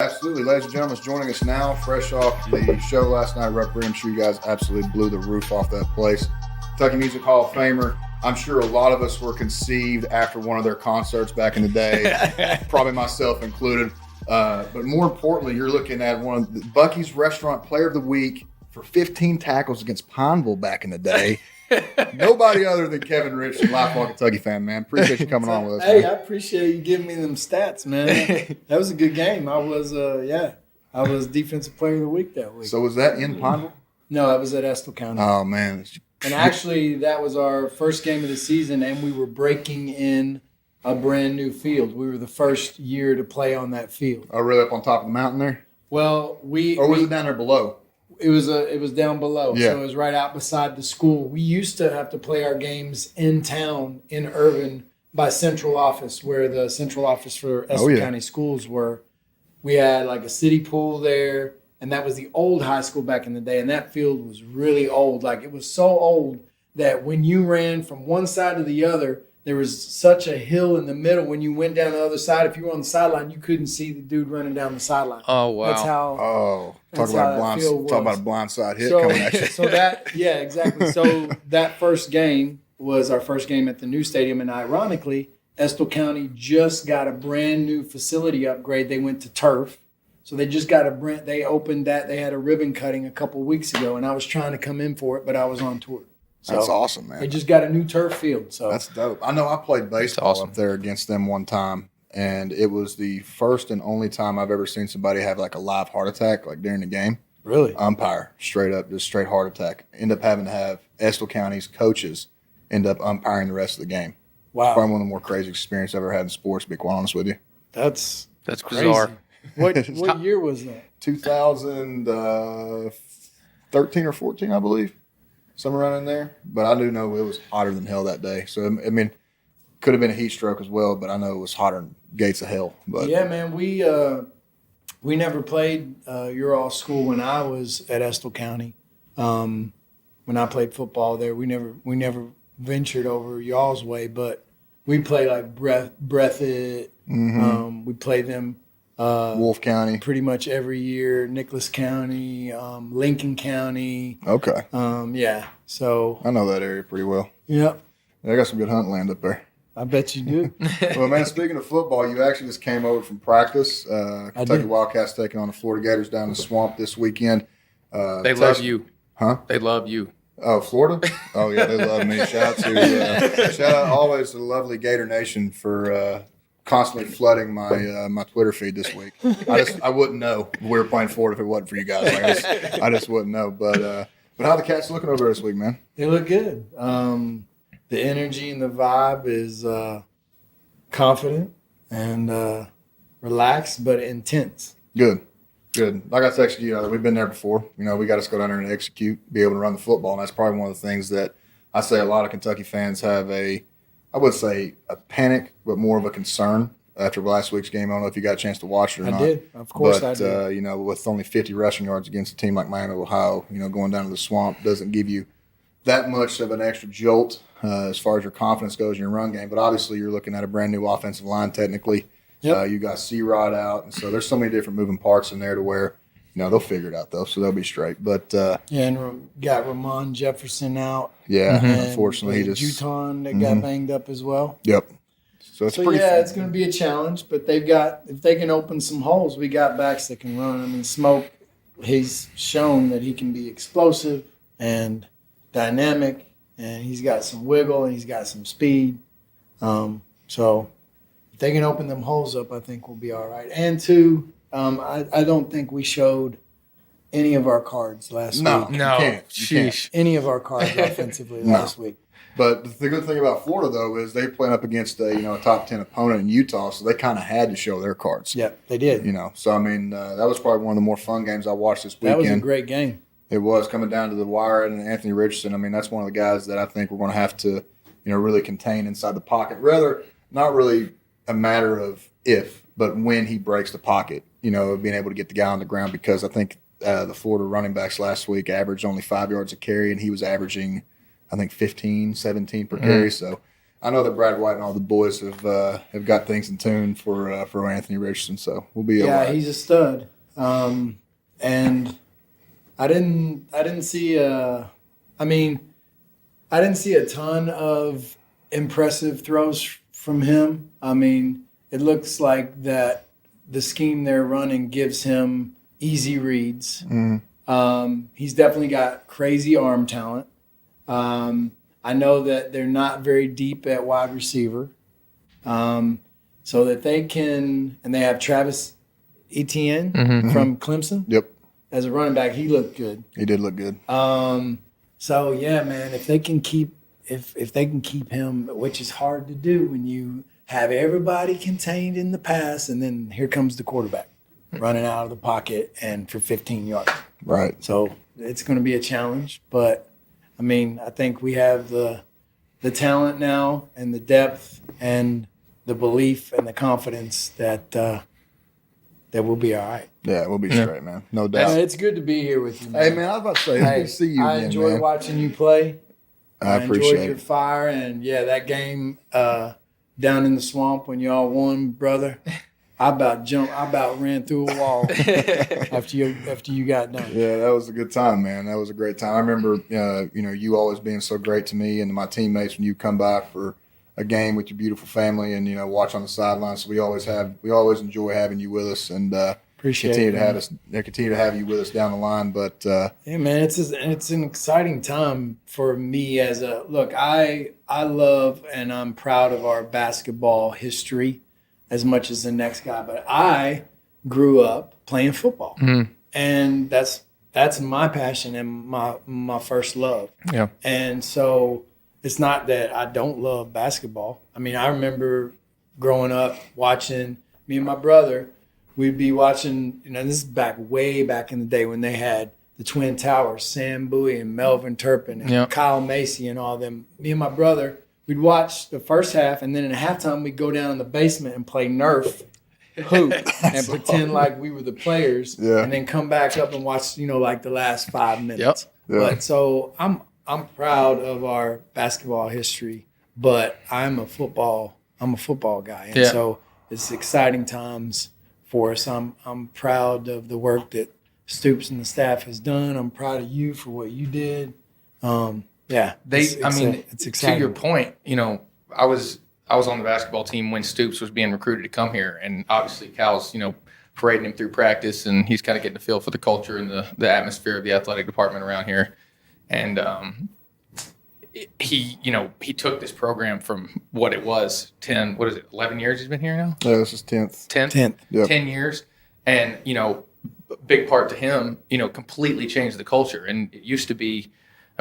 Absolutely. Ladies and gentlemen, joining us now, fresh off the show last night, Referee. I'm sure you guys absolutely blew the roof off that place. Kentucky Music Hall of Famer. I'm sure a lot of us were conceived after one of their concerts back in the day, probably myself included. But more importantly, you're looking at one of the Bucky's Restaurant Player of the Week for 15 tackles against Pineville back in the day. Nobody other than Kevin Richardson, lifelong Kentucky fan, man. Appreciate you coming on with us. Hey, man. I appreciate you giving me them stats, man. That was a good game. I was Defensive Player of the Week that week. So was that in Pineville? No, I was at Estill County. Oh, man. And actually, that was our first game of the season, and we were breaking in a brand new field. We were the first year to play on that field. Oh, really? Up on top of the mountain there? Well, Or was it down there below? It was down below, Yeah. so it was right out beside the school. We used to have to play our games in town in Irvin by central office, where the central office for Estill County schools were. We had like a city pool there, and that was the old high school back in the day. And that field was really old. Like, it was so old that when you ran from one side to the other, there was such a hill in the middle. When you went down the other side, if you were on the sideline, you couldn't see the dude running down the sideline. Oh, wow. That's how. Oh, talk about a blindside hit coming at you. So that, yeah, exactly. So that first game was our first game at the new stadium, and ironically, Estill County just got a brand new facility upgrade. They went to turf, so they just got they opened that. They had a ribbon cutting a couple weeks ago, and I was trying to come in for it, but I was on tour. So that's awesome, man. They just got a new turf field. So that's dope. I know I played baseball up there against them one time, and it was the first and only time I've ever seen somebody have like a live heart attack, like during the game. Really? Umpire, straight up, just straight heart attack. End up having to have Estill County's coaches end up umpiring the rest of the game. Wow. Probably one of the more crazy experiences I've ever had in sports, to be quite honest with you. That's bizarre. Crazy. What year was that? 2013 or 14, I believe. Somewhere around in there. But I do know it was hotter than hell that day. So, I mean, could have been a heat stroke as well, but I know it was hotter than gates of hell. But yeah, man, we never played your all school when I was at Estill County. When I played football there, we never ventured over y'all's way, but we play like Breathitt. Mm-hmm. We play them Wolf County pretty much every year. Nicholas County, Lincoln County. Okay. Yeah. So I know that area pretty well. Yep. They got some good hunting land up there. I bet you do. Well, man, speaking of football, you actually just came over from practice. Kentucky Wildcats taking on the Florida Gators down in the swamp this weekend. They love you. Huh? They love you. Oh, Florida? Oh, yeah, they love me. Shout out always to the lovely Gator Nation for constantly flooding my Twitter feed this week. I wouldn't know we were playing Florida if it wasn't for you guys. I just wouldn't know. But how the Cats looking over this week, man? They look good. The energy and the vibe is confident and relaxed, but intense. Good. Like I texted you, we've been there before. You know, we got to go down there and execute, be able to run the football. And that's probably one of the things that I say a lot of Kentucky fans have I would say a panic, but more of a concern after last week's game. I don't know if you got a chance to watch it or not. I did. Of course but, I did. You know, with only 50 rushing yards against a team like Miami, Ohio, you know, going down to the swamp doesn't give you that much of an extra jolt as far as your confidence goes in your run game. But obviously you're looking at a brand new offensive line technically. Yep. You got C-Rod out, and so there's so many different moving parts in there to where, you know, they'll figure it out, though, so they'll be straight. But and got Ramon Jefferson out. Yeah, unfortunately. He just Juton that got banged up as well. Yep. So it's pretty it's going to be a challenge, but if they can open some holes, we got backs that can run. I mean, Smoke, he's shown that he can be explosive and dynamic, and he's got some wiggle and he's got some speed. So if they can open them holes up, I think we'll be all right. And two, I don't think we showed any of our cards last week. No, you can't. Any of our cards offensively last week. But the good thing about Florida, though, is they playing up against a top 10 opponent in Utah, so they kind of had to show their cards. Yep, they did. You know, so I mean, that was probably one of the more fun games I watched this weekend. That was a great game. It was coming down to the wire, and Anthony Richardson. I mean, that's one of the guys that I think we're going to have to, you know, really contain inside the pocket. Rather, not really a matter of if, but when he breaks the pocket. You know, being able to get the guy on the ground, because I think the Florida running backs last week averaged only 5 yards a carry, and he was averaging, I think, 15, 17 per carry. So I know that Brad White and all the boys have got things in tune for Anthony Richardson, so we'll be all right. He's a stud. And I didn't see I didn't see a ton of impressive throws from him. I mean, it looks like that the scheme they're running gives him easy reads. He's definitely got crazy arm talent. I know that they're not very deep at wide receiver. So that they can, and they have Travis Etienne from Clemson. Yep. As a running back, he looked good. He did look good. So yeah, man, if they can keep him, which is hard to do when you have everybody contained in the pass, and then here comes the quarterback running out of the pocket and for 15 yards. Right. So it's going to be a challenge, but I mean, I think we have the talent now and the depth and the belief and the confidence that we'll be all right. Yeah, we'll be straight, man. No doubt. It's good to be here with you, man. Hey, man, I was about to say, it's good to see you I again, enjoy man. watching you play. I appreciate enjoyed your fire, and that game down in the swamp when y'all won, brother. I about ran through a wall after you got done. Yeah, that was a good time, man. That was a great time. I remember, you always being so great to me and to my teammates when you come by for a game with your beautiful family and watch on the sidelines. So we always enjoy having you with us and continue to have you with us down the line. But yeah, man, it's an exciting time for me I love and I'm proud of our basketball history as much as the next guy, but I grew up playing football, and that's my passion and my first love. Yeah, and so it's not that I don't love basketball. I mean, I remember growing up watching me and my brother. We'd be watching. This is way back in the day when they had the Twin Towers, Sam Bowie and Melvin Turpin and Kyle Macy and all them. Me and my brother. We'd watch the first half, and then in halftime, we'd go down in the basement and play Nerf hoop and pretend like we were the players, and then come back up and watch, like the last 5 minutes. Yep. But so I'm proud of our basketball history, but I'm a football guy, and so it's exciting times for us. I'm proud of the work that Stoops and the staff has done. I'm proud of you for what you did. It's exciting. To your point, I was on the basketball team when Stoops was being recruited to come here, and obviously Cal's, parading him through practice, and he's kind of getting a feel for the culture and the atmosphere of the athletic department around here. And he took this program from what it was 11 years he's been here now? Yeah, this is 10th. 10th? Yep. 10 years. And, big part to him, completely changed the culture. And it used to be,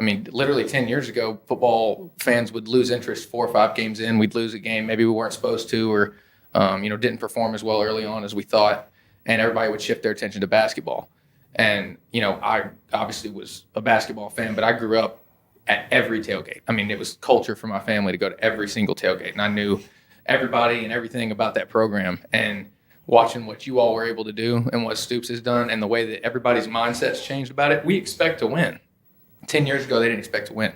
literally 10 years ago, football fans would lose interest 4 or 5 games in. We'd lose a game maybe we weren't supposed to, or, didn't perform as well early on as we thought. And everybody would shift their attention to basketball. And, I obviously was a basketball fan, but I grew up at every tailgate. It was culture for my family to go to every single tailgate. And I knew everybody and everything about that program. And watching what you all were able to do and what Stoops has done and the way that everybody's mindset's changed about it, we expect to win. 10 years ago, they didn't expect to win.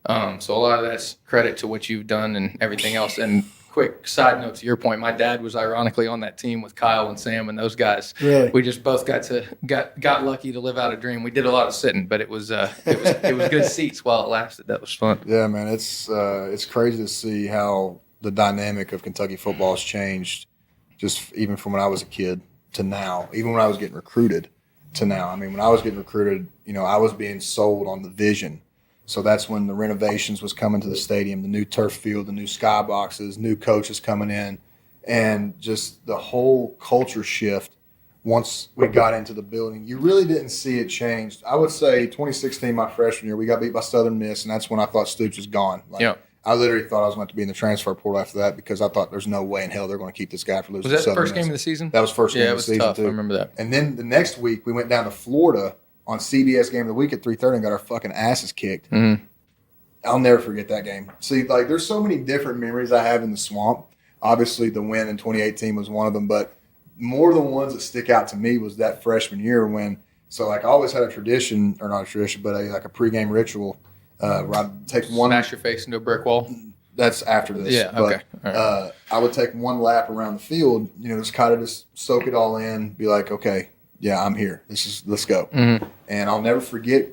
So a lot of that's credit to what you've done and everything else. And quick side note to your point, my dad was ironically on that team with Kyle and Sam and those guys. Really? We just both got lucky to live out a dream. We did a lot of sitting, but it was good seats while it lasted. That was fun. Yeah, man, it's crazy to see how the dynamic of Kentucky football has changed, just even from when I was a kid to now. Even when I was getting recruited to now. When I was getting recruited, I was being sold on the vision. So that's when the renovations was coming to the stadium, the new turf field, the new skyboxes, new coaches coming in, and just the whole culture shift once we got into the building. You really didn't see it change. I would say 2016, my freshman year, we got beat by Southern Miss, and that's when I thought Stoops was gone. I literally thought I was going to be in the transfer portal after that because I thought there's no way in hell they're going to keep this guy for losing. Was that the Southern first Miss. game of the season? That was first game of the season, tough. too. I remember that. And then the next week, we went down to Florida on CBS Game of the Week at 3:30 and got our fucking asses kicked. Mm-hmm. I'll never forget that game. See, there's so many different memories I have in the swamp. Obviously, the win in 2018 was one of them, but more of the ones that stick out to me was that freshman year when. So, I always had a tradition, or not a tradition, but a pregame ritual where I'd take one. Smash your face into a brick wall. That's after this. Yeah. But, Okay. All right. I would take one lap around the field, just kind of just soak it all in, be like, okay, yeah, I'm here. Let's go. Mm-hmm. And I'll never forget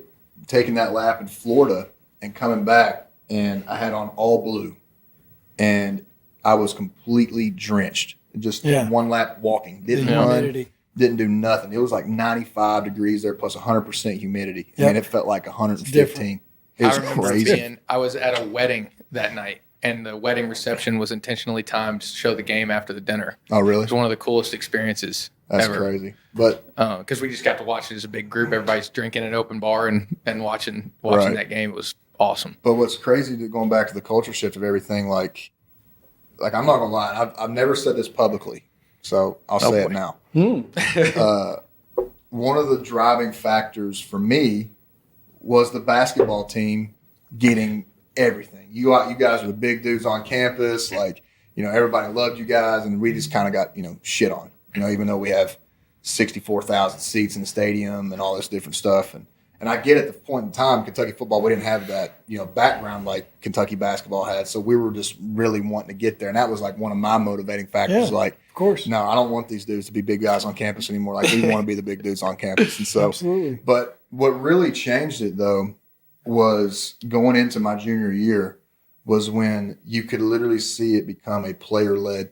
taking that lap in Florida and coming back, and I had on all blue, and I was completely drenched. Just one lap walking. Didn't run, didn't do nothing. It was like 95 degrees there plus 100% humidity. I mean, it felt like 115. It was crazy. I was at a wedding that night, and the wedding reception was intentionally timed to show the game after the dinner. Oh, really? It was one of the coolest experiences That's ever. crazy. But because we just got to watch it as a big group. Everybody's drinking at an open bar and watching that game. It was awesome. But what's crazy, going back to the culture shift of everything, like I'm not gonna lie, I've never said this publicly, so I'll say it now. One of the driving factors for me was the basketball team getting everything. You guys are the big dudes on campus, everybody loved you guys, and we just kind of got shit on, even though we have 64,000 seats in the stadium and all this different stuff. And I get at the point in time, Kentucky football, we didn't have that, background like Kentucky basketball had. So we were just really wanting to get there. And that was like one of my motivating factors. Of course. No, I don't want these dudes to be big guys on campus anymore. Like, we want to be the big dudes on campus. And so, absolutely. But what really changed it, though, was going into my junior year was when you could literally see it become a player-led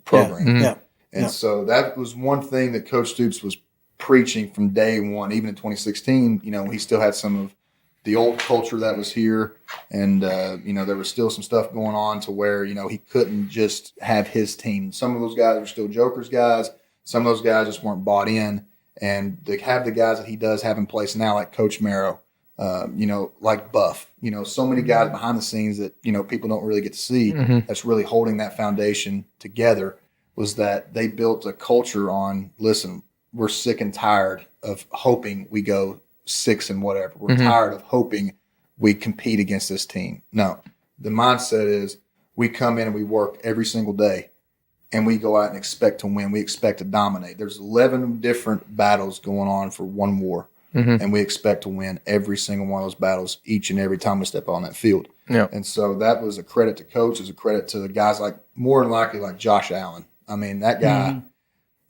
program. Yeah. Mm-hmm. And so that was one thing that Coach Stoops was preaching from day one, even in 2016. He still had some of the old culture that was here, and there was still some stuff going on to where he couldn't just have his team. Some of those guys were still Joker's guys. Some of those guys just weren't bought in, and to have the guys that he does have in place now, like Coach Marrow, like Buff, so many guys behind the scenes that people don't really get to see. That's really holding that foundation together. Was that they built a culture on, listen, we're sick and tired of hoping we go 6 and whatever. We're tired of hoping we compete against this team. No, the mindset is we come in and we work every single day, and we go out and expect to win. We expect to dominate. There's 11 different battles going on for one war, and we expect to win every single one of those battles each and every time we step on that field. Yeah. And so that was a credit to coach, is a credit to the guys more than likely like Josh Allen. I mean, that guy,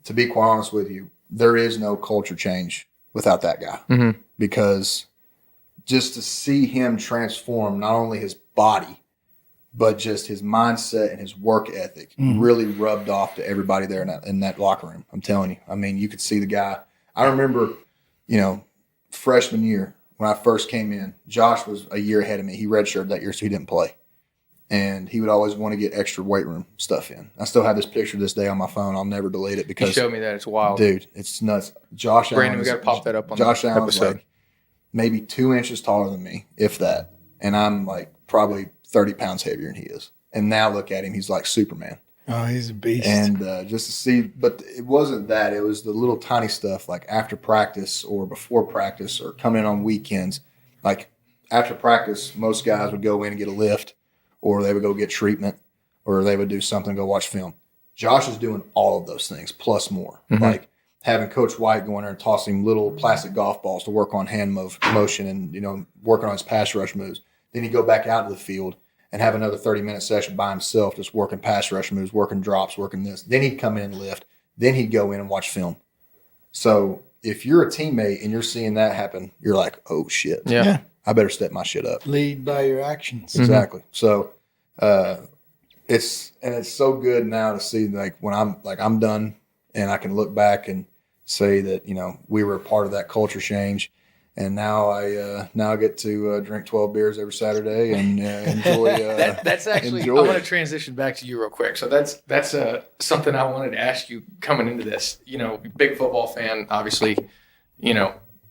to be quite honest with you, there is no culture change without that guy, because just to see him transform not only his body, but just his mindset and his work ethic really rubbed off to everybody there in that locker room. I'm telling you. I mean, you could see the guy. I remember, freshman year when I first came in, Josh was a year ahead of me. He redshirted that year, so he didn't play. And he would always want to get extra weight room stuff in. I still have this picture this day on my phone. I'll never delete it because you showed me that. It's wild. Dude, it's nuts. Josh Allen. Brandon, we got to pop that up on Josh the Allen's episode. like maybe 2 inches taller than me, if that. And I'm like probably 30 pounds heavier than he is. And now look at him. He's like Superman. Oh, he's a beast. And just to see, but it wasn't that. It was the little tiny stuff like after practice or before practice or coming in on weekends. Like after practice, most guys would go in and get a lift, or they would go get treatment, or they would do something, go watch film. Josh is doing all of those things plus more. Like having Coach White go in there and tossing little plastic golf balls to work on hand motion and, working on his pass rush moves. Then he'd go back out to the field and have another 30-minute session by himself, just working pass rush moves, working drops, working this. Then he'd come in and lift. Then he'd go in and watch film. So if you're a teammate and you're seeing that happen, you're like, oh, shit. Yeah. I better step my shit up. Lead by your actions. Exactly. So it's so good now to see when I'm done and I can look back and say that, we were a part of that culture change. And now I get to drink 12 beers every Saturday and enjoy. That's actually. I want to transition back to you real quick. So that's something I wanted to ask you coming into this. Big football fan, obviously.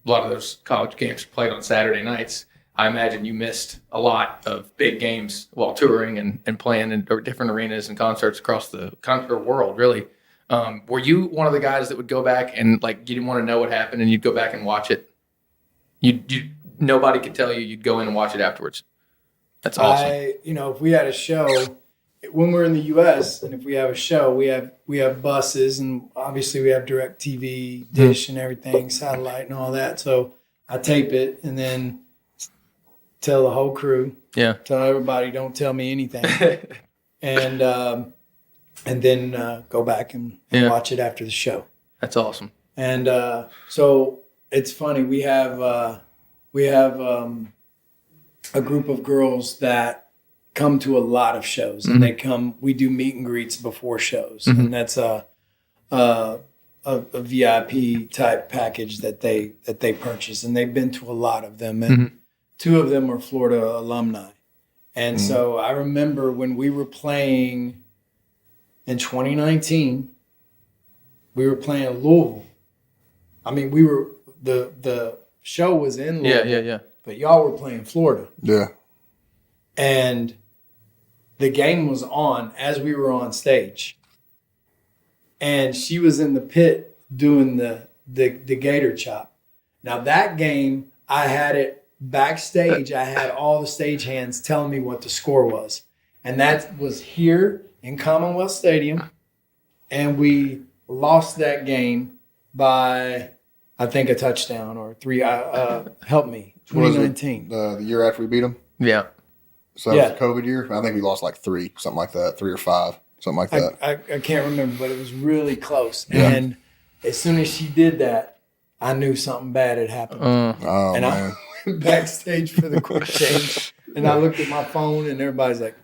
A lot of those college games played on Saturday nights. I imagine you missed a lot of big games while touring and playing in different arenas and concerts across the world. Really, were you one of the guys that would go back and you didn't want to know what happened and you'd go back and watch it? You nobody could tell you. You'd go in and watch it afterwards. That's awesome. If we had a show, when we're in the U.S. and if we have a show, we have buses and obviously we have direct TV, dish and everything, satellite and all that. So I tape it and then tell the whole crew. Yeah. Tell everybody, don't tell me anything. and then go back and watch it after the show. That's awesome. And so it's funny. We have a group of girls that come to a lot of shows, and we do meet and greets before shows, and that's a VIP type package that they purchase, and they've been to a lot of them, and 2 of them are Florida alumni. And so I remember when we were playing in 2019, we were playing Louisville. I mean, the show was in Louisville, yeah. but y'all were playing Florida. Yeah. And the game was on as we were on stage. And she was in the pit doing the gator chop. Now that game, I had it backstage. I had all the stagehands telling me what the score was. And that was here in Commonwealth Stadium. And we lost that game by, I think, a touchdown or 3. Help me. 2019. The year after we beat them? Yeah. So that was the COVID year? I think we lost like 3, something like that, 3 or 5, something like that. I can't remember, but it was really close. Yeah. And as soon as she did that, I knew something bad had happened. Oh, and man. I went backstage for the quick change, and I looked at my phone, and everybody's like,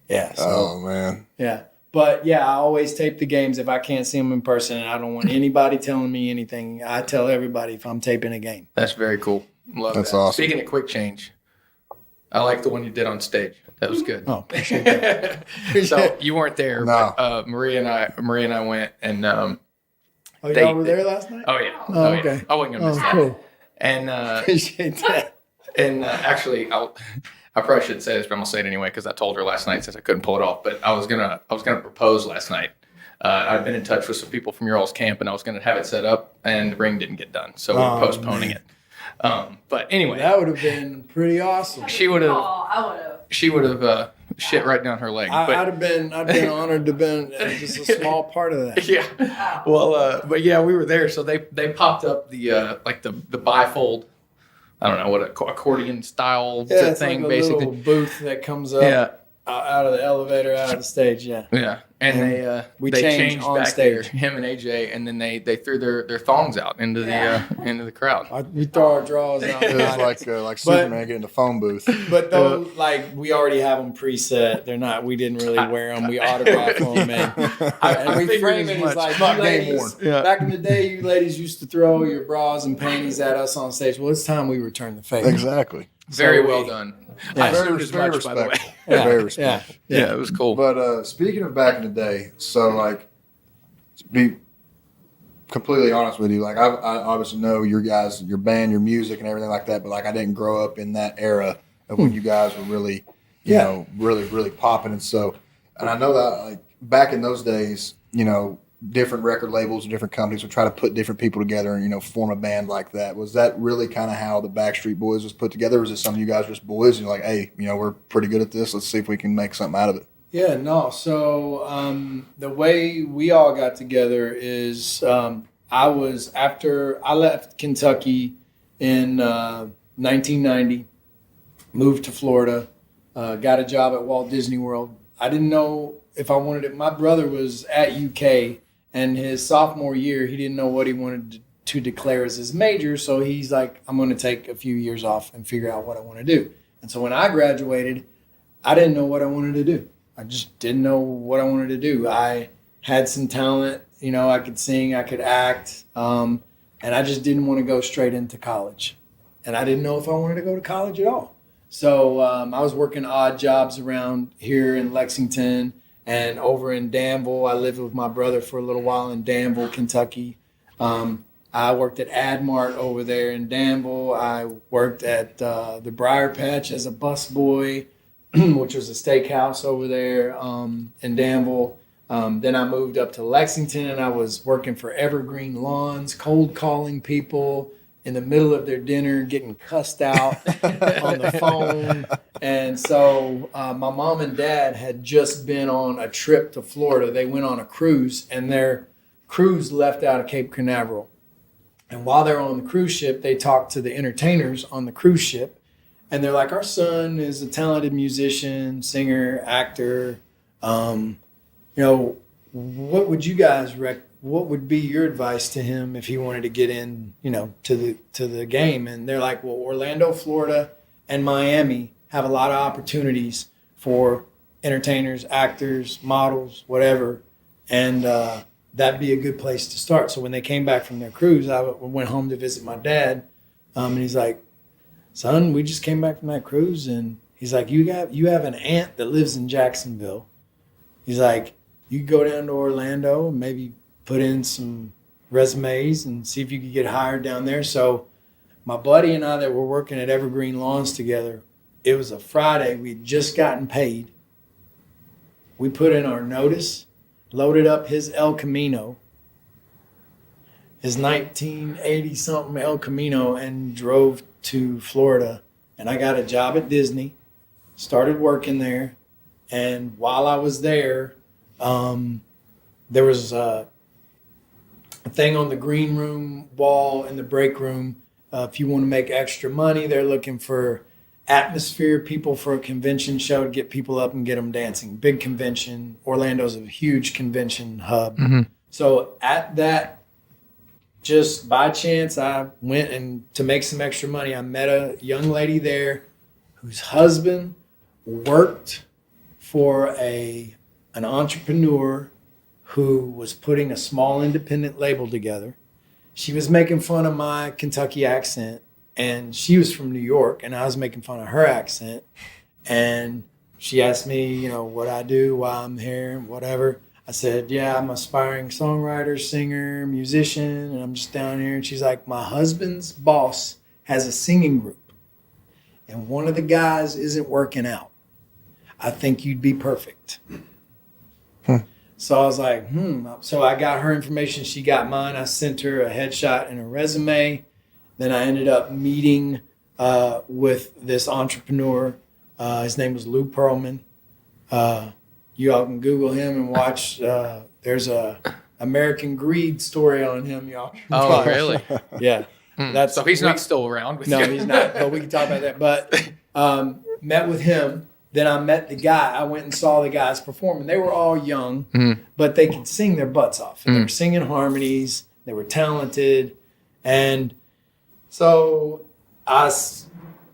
yeah. So, Oh, man. yeah. But, yeah, I always tape the games if I can't see them in person, and I don't want anybody telling me anything. I tell everybody if I'm taping a game. That's very cool. Love That's that. awesome. Speaking of quick change, I like the one you did on stage. That was good. Oh, appreciate that. So you weren't there, No. but Maria and I went, and Oh, y'all were there last night? oh yeah, Oh, yeah. okay. I wasn't gonna miss that. Cool. And Appreciate that. actually, I probably shouldn't say this, but I'm gonna say it anyway because I told her last night since I couldn't pull it off. But I was gonna propose last night. I'd been in touch with some people from your all's camp, and I was gonna have it set up, and the ring didn't get done, so we're postponing it. But anyway, That would have been pretty awesome. she would have. I would have. She would have shit right down her leg. I'd been honored to have been just a small part of that. Yeah. Well, but yeah, we were there, so they popped up the like the bifold. I don't know what accordion style It's thing, like a basically. little booth that comes up out of the elevator, out of the stage. Yeah. Yeah, and we they changed on back stage. there, him and AJ, and then they threw their thongs out into the crowd. We throw our draws out. It was like Superman getting the phone booth. But those, like, we already have them preset. They're not. We didn't really wear them. We autograph them, and we figured frame as it much. as like, Not you game ladies, worn. Yeah. back in the day, you ladies used to throw your bras and panties at us on stage. Well, it's time we return the favor. Exactly. Very So well we- done. Yeah. I assumed as Very much, by the way. respectful. Yeah. Very Yeah. respectful. Yeah, it was cool. But speaking of back in the day, so like, to be completely honest with you, like I obviously know your band, your music, and everything like that. But like, I didn't grow up in that era of when you guys were really, you know, really popping. And so, and I know that like back in those days, you know, different record labels and different companies would try to put different people together and, you know, form a band like that. Was that really kind of how the Backstreet Boys was put together? Or was it some of you guys just boys and you're like, hey, you know, we're pretty good at this. Let's see if we can make something out of it. Yeah, no. So the way we all got together is after I left Kentucky in 1990, moved to Florida, got a job at Walt Disney World. I didn't know if I wanted it. My brother was at UK, and his sophomore year, he didn't know what he wanted to declare as his major. So he's like, I'm going to take a few years off and figure out what I want to do. And so when I graduated, I didn't know what I wanted to do. I just didn't know what I wanted to do. I had some talent, you know, I could sing, I could act, and I just didn't want to go straight into college. And I didn't know if I wanted to go to college at all. So I was working odd jobs around here in Lexington and over in Danville. I lived with my brother for a little while in Danville, Kentucky. I worked at Admart over there in Danville. I worked at the Briar Patch as a busboy, which was a steakhouse over there in Danville. Then I moved up to Lexington, and I was working for Evergreen Lawns, cold calling people in the middle of their dinner, getting cussed out on the phone. And so my mom and dad had just been on a trip to Florida. They went on a cruise, and their cruise left out of Cape Canaveral. And while they're on the cruise ship, they talked to the entertainers on the cruise ship. And they're like, our son is a talented musician, singer, actor. What would you guys what would be your advice to him if he wanted to get in, to the game? And they're like, well, Orlando, Florida, and Miami have a lot of opportunities for entertainers, actors, models, whatever. And that'd be a good place to start. So when they came back from their cruise, I went home to visit my dad. And he's like, son, we just came back from that cruise. And he's like, you have an aunt that lives in Jacksonville. He's like, you could go down to Orlando and maybe put in some resumes and see if you could get hired down there. So my buddy and I that were working at Evergreen Lawns together, it was a Friday. We'd just gotten paid. We put in our notice, loaded up his El Camino, his 1980-something El Camino, and drove to Florida. And I got a job at Disney, started working there. And while I was there, there was a thing on the green room wall in the break room. If you want to make extra money, they're looking for atmosphere people for a convention show to get people up and get them dancing. Big convention. Orlando's a huge convention hub. Mm-hmm. So at that, just by chance, I went and to make some extra money, I met a young lady there whose husband worked for an entrepreneur who was putting a small independent label together. She was making fun of my Kentucky accent, and she was from New York, and I was making fun of her accent. And she asked me, what I do, why I'm here, and whatever. I said, yeah, I'm an aspiring songwriter, singer, musician, and I'm just down here. And she's like, my husband's boss has a singing group, and one of the guys isn't working out. I think you'd be perfect. So I was like, So I got her information. She got mine. I sent her a headshot and a resume. Then I ended up meeting with this entrepreneur. His name was Lou Pearlman. You all can Google him and watch. There's a American Greed story on him, y'all. Oh, really? Yeah. So he's not still around with you? No, he's not. But we can talk about that. But met with him. Then I met the guy. I went and saw the guys perform, and they were all young, but they could sing their butts off. And they were singing harmonies. They were talented. And so I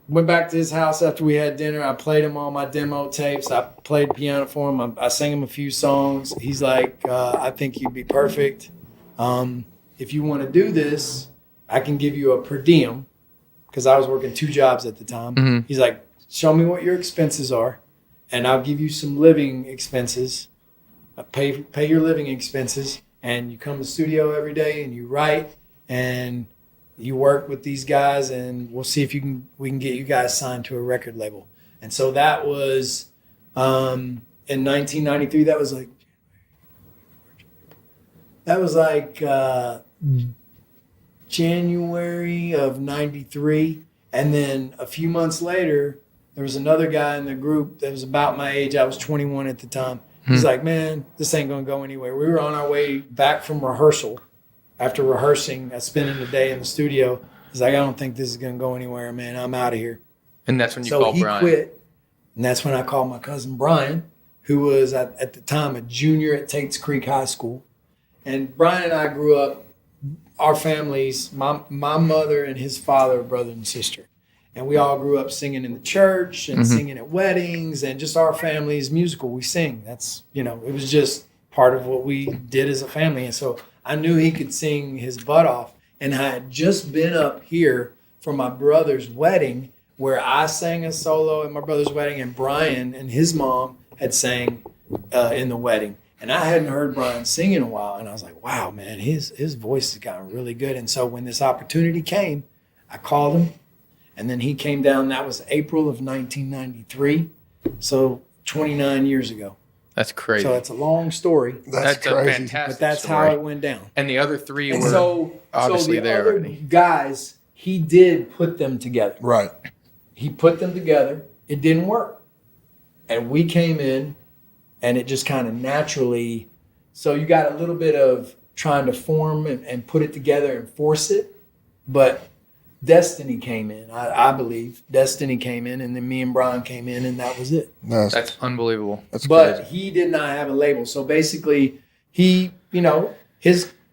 went back to his house after we had dinner. I played him all my demo tapes. I played piano for him. I sang him a few songs. He's like, I think you'd be perfect. If you want to do this, I can give you a per diem, because I was working 2 jobs at the time. He's like, show me what your expenses are, and I'll give you some living expenses. I pay your living expenses, and you come to the studio every day and you write and you work with these guys, and we'll see if we can get you guys signed to a record label. And so that was in 1993. That was like January of 93. And then a few months later, there was another guy in the group that was about my age. I was 21 at the time. He's like, man, this ain't going to go anywhere. We were on our way back from rehearsal. After rehearsing, spending the day in the studio, he's like, I don't think this is going to go anywhere, man. I'm out of here. And that's when you called Brian. So he quit. And that's when I called my cousin Brian, who was at the time a junior at Tate's Creek High School. And Brian and I grew up, our families, my mother and his father are brother and sister. And we all grew up singing in the church and singing at weddings, and just our family's musical. We sing. That's, it was just part of what we did as a family. And so I knew he could sing his butt off. And I had just been up here for my brother's wedding, where I sang a solo at my brother's wedding, and Brian and his mom had sang in the wedding. And I hadn't heard Brian sing in a while. And I was like, wow, man, his voice has gotten really good. And so when this opportunity came, I called him. And then he came down. That was April of 1993. So 29 years ago. That's crazy. So it's a long story. That's crazy. A fantastic But that's story. how it went down. And the other 3 And were obviously the there other already. guys, he did put them together. Right. He put them together. It didn't work. And we came in, and it just kind of naturally. So you got a little bit of trying to form and put it together and force it. But Destiny came in. I believe Destiny came in, and then me and Brian came in, and that was it. That's unbelievable. That's But crazy. he did not have a label. So basically, his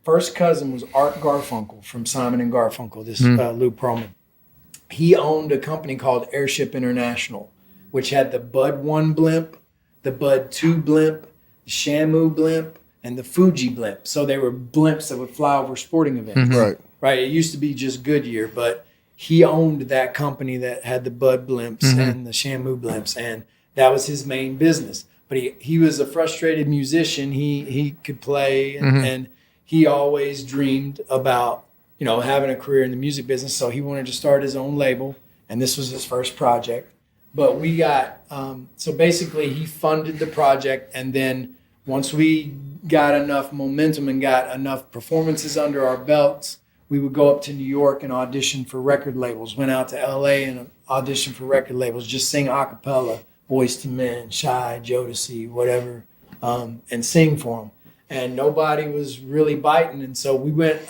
first cousin was Art Garfunkel from Simon and Garfunkel, this Lou Pearlman. He owned a company called Airship International, which had the Bud 1 blimp, the Bud 2 blimp, the Shamu blimp, and the Fuji blimp. So they were blimps that would fly over sporting events. Right. Right. It used to be just Goodyear, but he owned that company that had the Bud blimps and the Shamu blimps, and that was his main business. But he was a frustrated musician. He could play, and he always dreamed about, having a career in the music business. So he wanted to start his own label, and this was his first project. But we got, so basically he funded the project, and then once we got enough momentum and got enough performances under our belts, we would go up to New York and audition for record labels. Went out to LA and auditioned for record labels, just sing a cappella, Boyz II Men, Shy, Jodeci, whatever, and sing for them. And nobody was really biting. And so we went,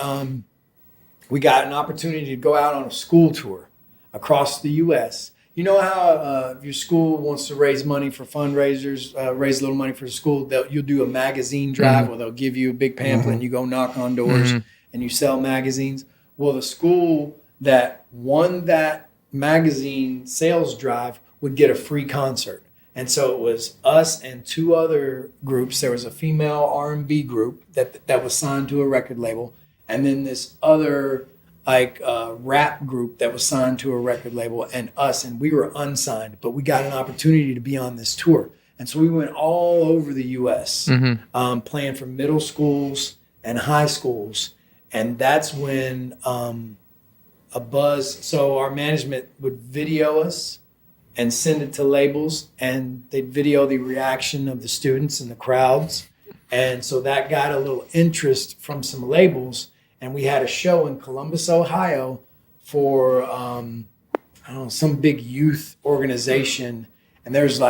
we got an opportunity to go out on a school tour across the U.S. You know how if your school wants to raise money for fundraisers, raise a little money for the school, you'll do a magazine drive where they'll give you a big pamphlet and you go knock on doors and you sell magazines. Well, the school that won that magazine sales drive would get a free concert. And so it was us and two other groups. There was a female R&B group that was signed to a record label, and then this other rap group that was signed to a record label, and us, and we were unsigned, but we got an opportunity to be on this tour. And so we went all over the U.S. Playing for middle schools and high schools. And that's when a buzz, so our management would video us and send it to labels, and they'd video the reaction of the students and the crowds. And so that got a little interest from some labels. And we had a show in Columbus, Ohio for, some big youth organization. And there's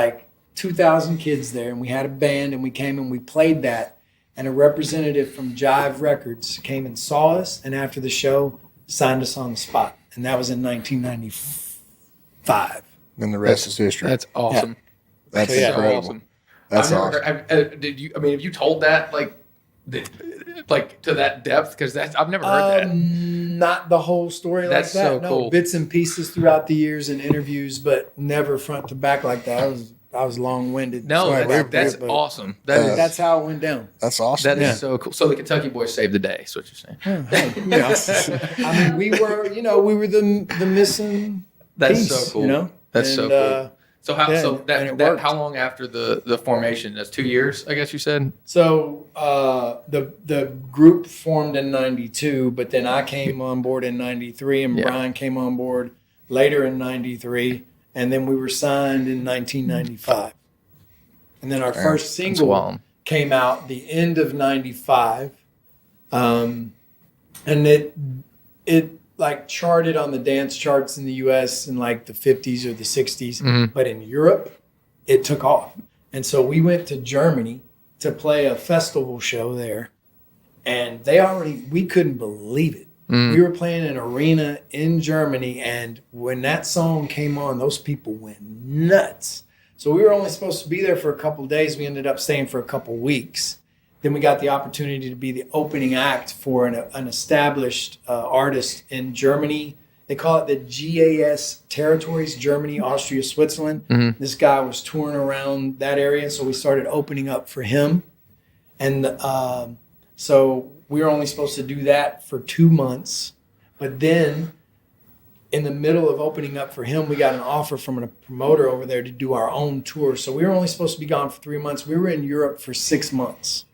2,000 kids there. And we had a band, and we came and we played that. And a representative from Jive Records came and saw us, and after the show, signed us on the spot. And that was in 1995. And the rest is history. That's awesome. Yeah. That's so incredible. awesome. That's I've awesome. never heard, did you? I mean, have you told that to that depth? Because I've never heard that. Not the whole story That's like that. so No, cool. bits and pieces throughout the years in interviews, but never front to back like that. I was long-winded. No, Sorry about that's that, but awesome. That's how it went down. That's awesome. that is so cool. So the Kentucky boys saved the day. Is what you're saying? I mean, we were the missing That's piece, so cool. That's so cool. So how? yeah, so and that it that worked. how long after the formation? That's 2 years, I guess you said. So the group formed in 92, but then I came on board in 93, and Brian came on board later in 93, and then we were signed in 1995. And then our first single came out the end of 95, and it charted on the dance charts in the U.S. in the 50s or the 60s, but in Europe, it took off. And so we went to Germany to play a festival show there, and we couldn't believe it. We were playing an arena in Germany, and when that song came on, those people went nuts. So we were only supposed to be there for a couple of days. We ended up staying for a couple of weeks. Then we got the opportunity to be the opening act for an established artist in Germany. They call it the GAS territories, Germany, Austria, Switzerland. This guy was touring around that area, so we started opening up for him. And so we were only supposed to do that for 2 months. But then in the middle of opening up for him, we got an offer from a promoter over there to do our own tour. So we were only supposed to be gone for 3 months. We were in Europe for 6 months.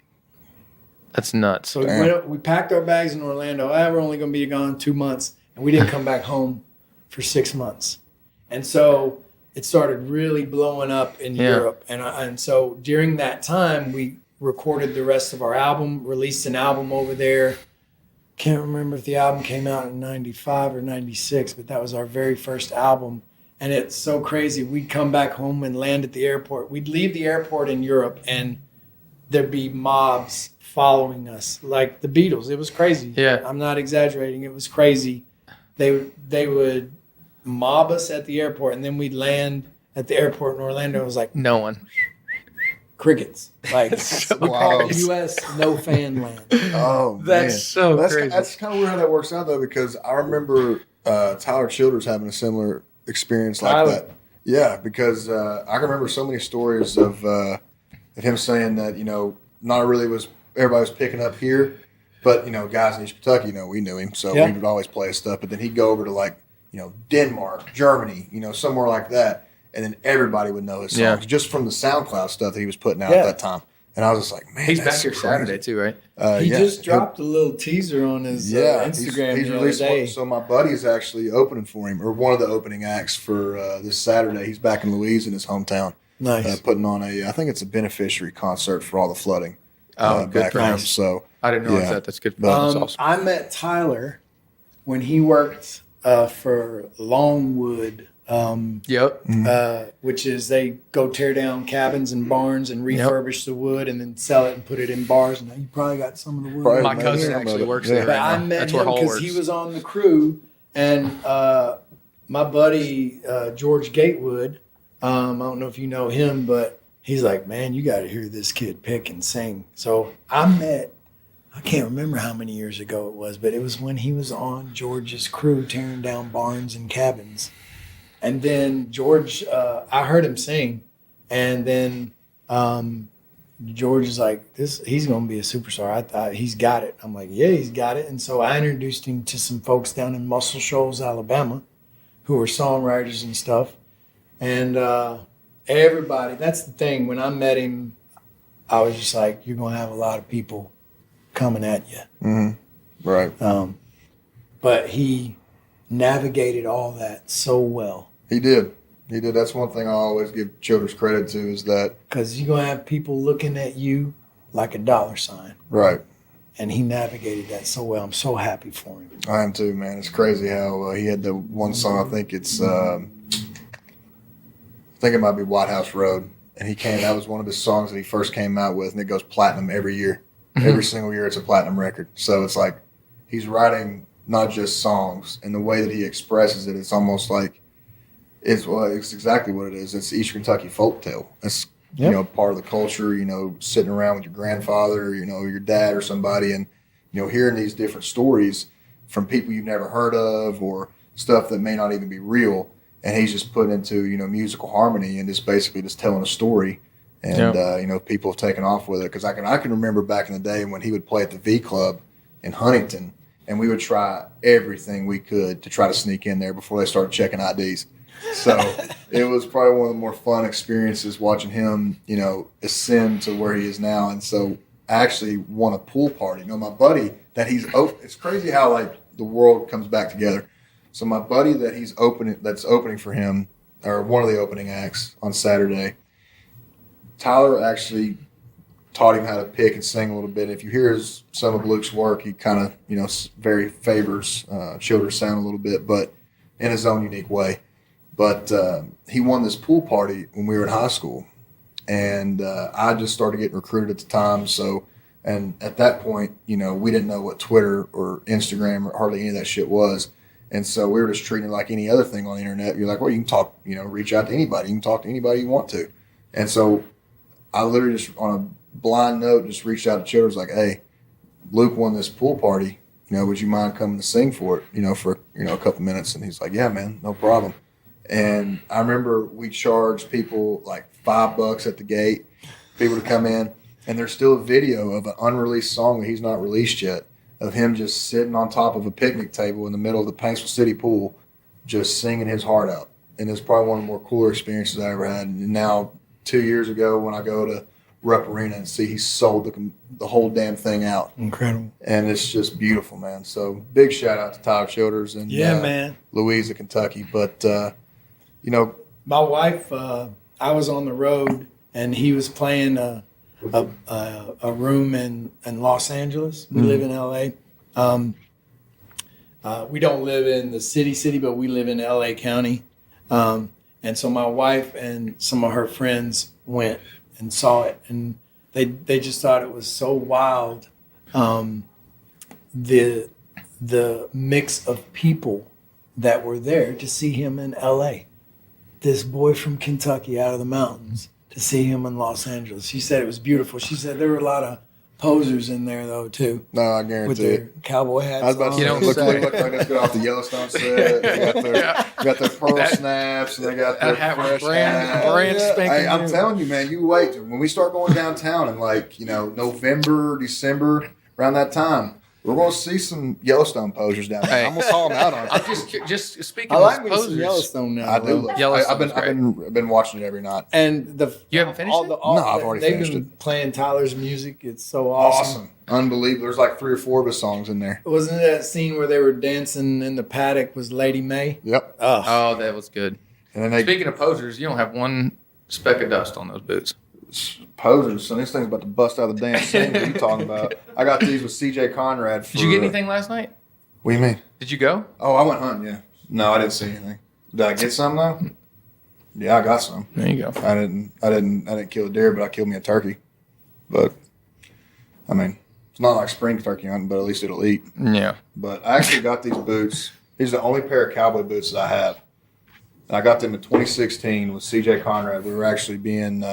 That's nuts. So we packed our bags in Orlando. We're only going to be gone 2 months. And we didn't come back home for 6 months. And so it started really blowing up in Europe. And so during that time, we recorded the rest of our album, released an album over there. Can't remember if the album came out in 95 or 96, but that was our very first album. And it's so crazy. We'd come back home and land at the airport. We'd leave the airport in Europe, and there'd be mobs following us like the Beatles. It was crazy. Yeah. I'm not exaggerating. It was crazy. they would mob us at the airport, and then we'd land at the airport in Orlando. It was like No one. crickets. Like So we call it crazy. U.S. no fan land. Oh, That's man. so crazy. That's kind of weird how that works out, though, because I remember Tyler Childers having a similar experience like Tyler. that. Yeah, because I can remember so many stories of him saying that, not really was everybody was picking up here, but, guys in East Kentucky, we knew him, so Yeah. we would always play his stuff. But then he'd go over to, like, Denmark, Germany, somewhere like that, and then everybody would know his songs Yeah. just from the SoundCloud stuff that he was putting out Yeah. at that time. And I was just like, man, He's that's back here crazy. Saturday too, right? He yeah. just dropped a little teaser on his Instagram He's the other released day. one. So my buddy's actually opening for him, or one of the opening acts for this Saturday. He's back in Louise in his hometown, Nice. putting on I think it's a beneficiary concert for all the flooding. Oh, good back for home. him. So I didn't know Yeah. that. That's good. But- That's awesome. I met Tyler when he worked for Longwood, Yep. which is they go tear down cabins and barns and refurbish the wood and then sell it and put it in bars. And you probably got some of the wood. Probably My maybe cousin some of actually it. works Yeah. there But right I now. met That's him where Hall because works. he was on the crew, and my buddy George Gatewood. I don't know if you know him, but he's like, man, you got to hear this kid pick and sing. So I can't remember how many years ago it was, but it was when he was on George's crew tearing down barns and cabins. And then George, I heard him sing, and then George is like, he's going to be a superstar. I thought he's got it. I'm like, yeah, he's got it. And so I introduced him to some folks down in Muscle Shoals, Alabama, who were songwriters and stuff. And everybody, that's the thing. When I met him, I was just like, you're going to have a lot of people coming at you. Mm-hmm. Right. But he navigated all that so well. He did. That's one thing I always give Childers credit to is that. Because you're going to have people looking at you like a dollar sign. Right. And he navigated that so well. I'm so happy for him. I am too, man. It's crazy how he had the one song. I think it's, I think it might be White House Road, and that was one of his songs that he first came out with, and it goes platinum every year. Every single year, it's a platinum record. So it's like he's writing not just songs, and the way that he expresses it, it's almost like it's exactly what it is. It's East Kentucky folktale. It's part of the culture. Sitting around with your grandfather, your dad or somebody, and hearing these different stories from people you've never heard of or stuff that may not even be real. And he's just put into musical harmony and just basically just telling a story. And people have taken off with it because I can remember back in the day when he would play at the V Club in Huntington, and we would try everything we could to try to sneak in there before they started checking IDs. So it was probably one of the more fun experiences watching him, ascend to where he is now. And so I actually won a pool party. My buddy that it's crazy how like the world comes back together. So my buddy that's opening for him, or one of the opening acts on Saturday, Tyler actually taught him how to pick and sing a little bit. If you hear some of Luke's work, he kind of, very favors Childers' sound a little bit, but in his own unique way. But he won this pool party when we were in high school, and I just started getting recruited at the time. So, and at that point, we didn't know what Twitter or Instagram or hardly any of that shit was. And so we were just treating it like any other thing on the internet. You're like, well, you can talk, reach out to anybody. You can talk to anybody you want to. And so I literally just on a blind note just reached out to Childers like, hey, Luke won this pool party. Would you mind coming to sing for it, for, a couple minutes? And he's like, yeah, man, no problem. And I remember we charged people like $5 at the gate, people to come in. And there's still a video of an unreleased song that he's not released yet of him just sitting on top of a picnic table in the middle of the Paintsville City pool, just singing his heart out. And it's probably one of the more cooler experiences I ever had. And now 2 years ago when I go to Rupp Arena and see he sold the whole damn thing out. Incredible. And it's just beautiful, man. So big shout out to Tyler Childers and man. Louisa, Kentucky. But, My wife, I was on the road, and he was playing a room in Los Angeles. We live in L.A. We don't live in the city, but we live in L.A. County. And so my wife and some of her friends went and saw it, and they just thought it was so wild. The mix of people that were there to see him in L.A. This boy from Kentucky out of the mountains to see him in Los Angeles. She said it was beautiful. She said there were a lot of posers in there though too. No, I guarantee with their it. cowboy hats. I was about to say, don't look say. like let's get off the Yellowstone set. They got their pearl snaps, and they got their That hat was fresh brand hats. spanking Hey, I'm new. telling you, man, you wait when we start going downtown in like November, December, around that time. We're going to see some Yellowstone posers down there. Hey. I'm going to call them out on I'm it. just speaking I like of me some posers. Yellowstone now. I do. though. Love it. Yellowstone's I've been watching it every night. And You haven't finished it? No, I've already they've finished been playing Tyler's music. It's so awesome. Awesome. Unbelievable. There's like 3 or 4 of his songs in there. Wasn't it that scene where they were dancing in the paddock was Lady May? Yep. Oh, that was good. And then they Speaking of posers, you don't have one speck of dust on those boots. posers. So this thing's about to bust out of the damn scene. What are you talking about? I got these with CJ Conrad. Did you get anything last night? What do you mean? Did you go? Oh, I went hunting. Yeah. No, I didn't see anything. Did I get some though? Yeah, I got some. There you go. I didn't kill a deer, but I killed me a turkey. But I mean, it's not like spring turkey hunting, but at least it'll eat. Yeah. But I actually got these boots. These are the only pair of cowboy boots that I have. And I got them in 2016 with CJ Conrad. We were actually being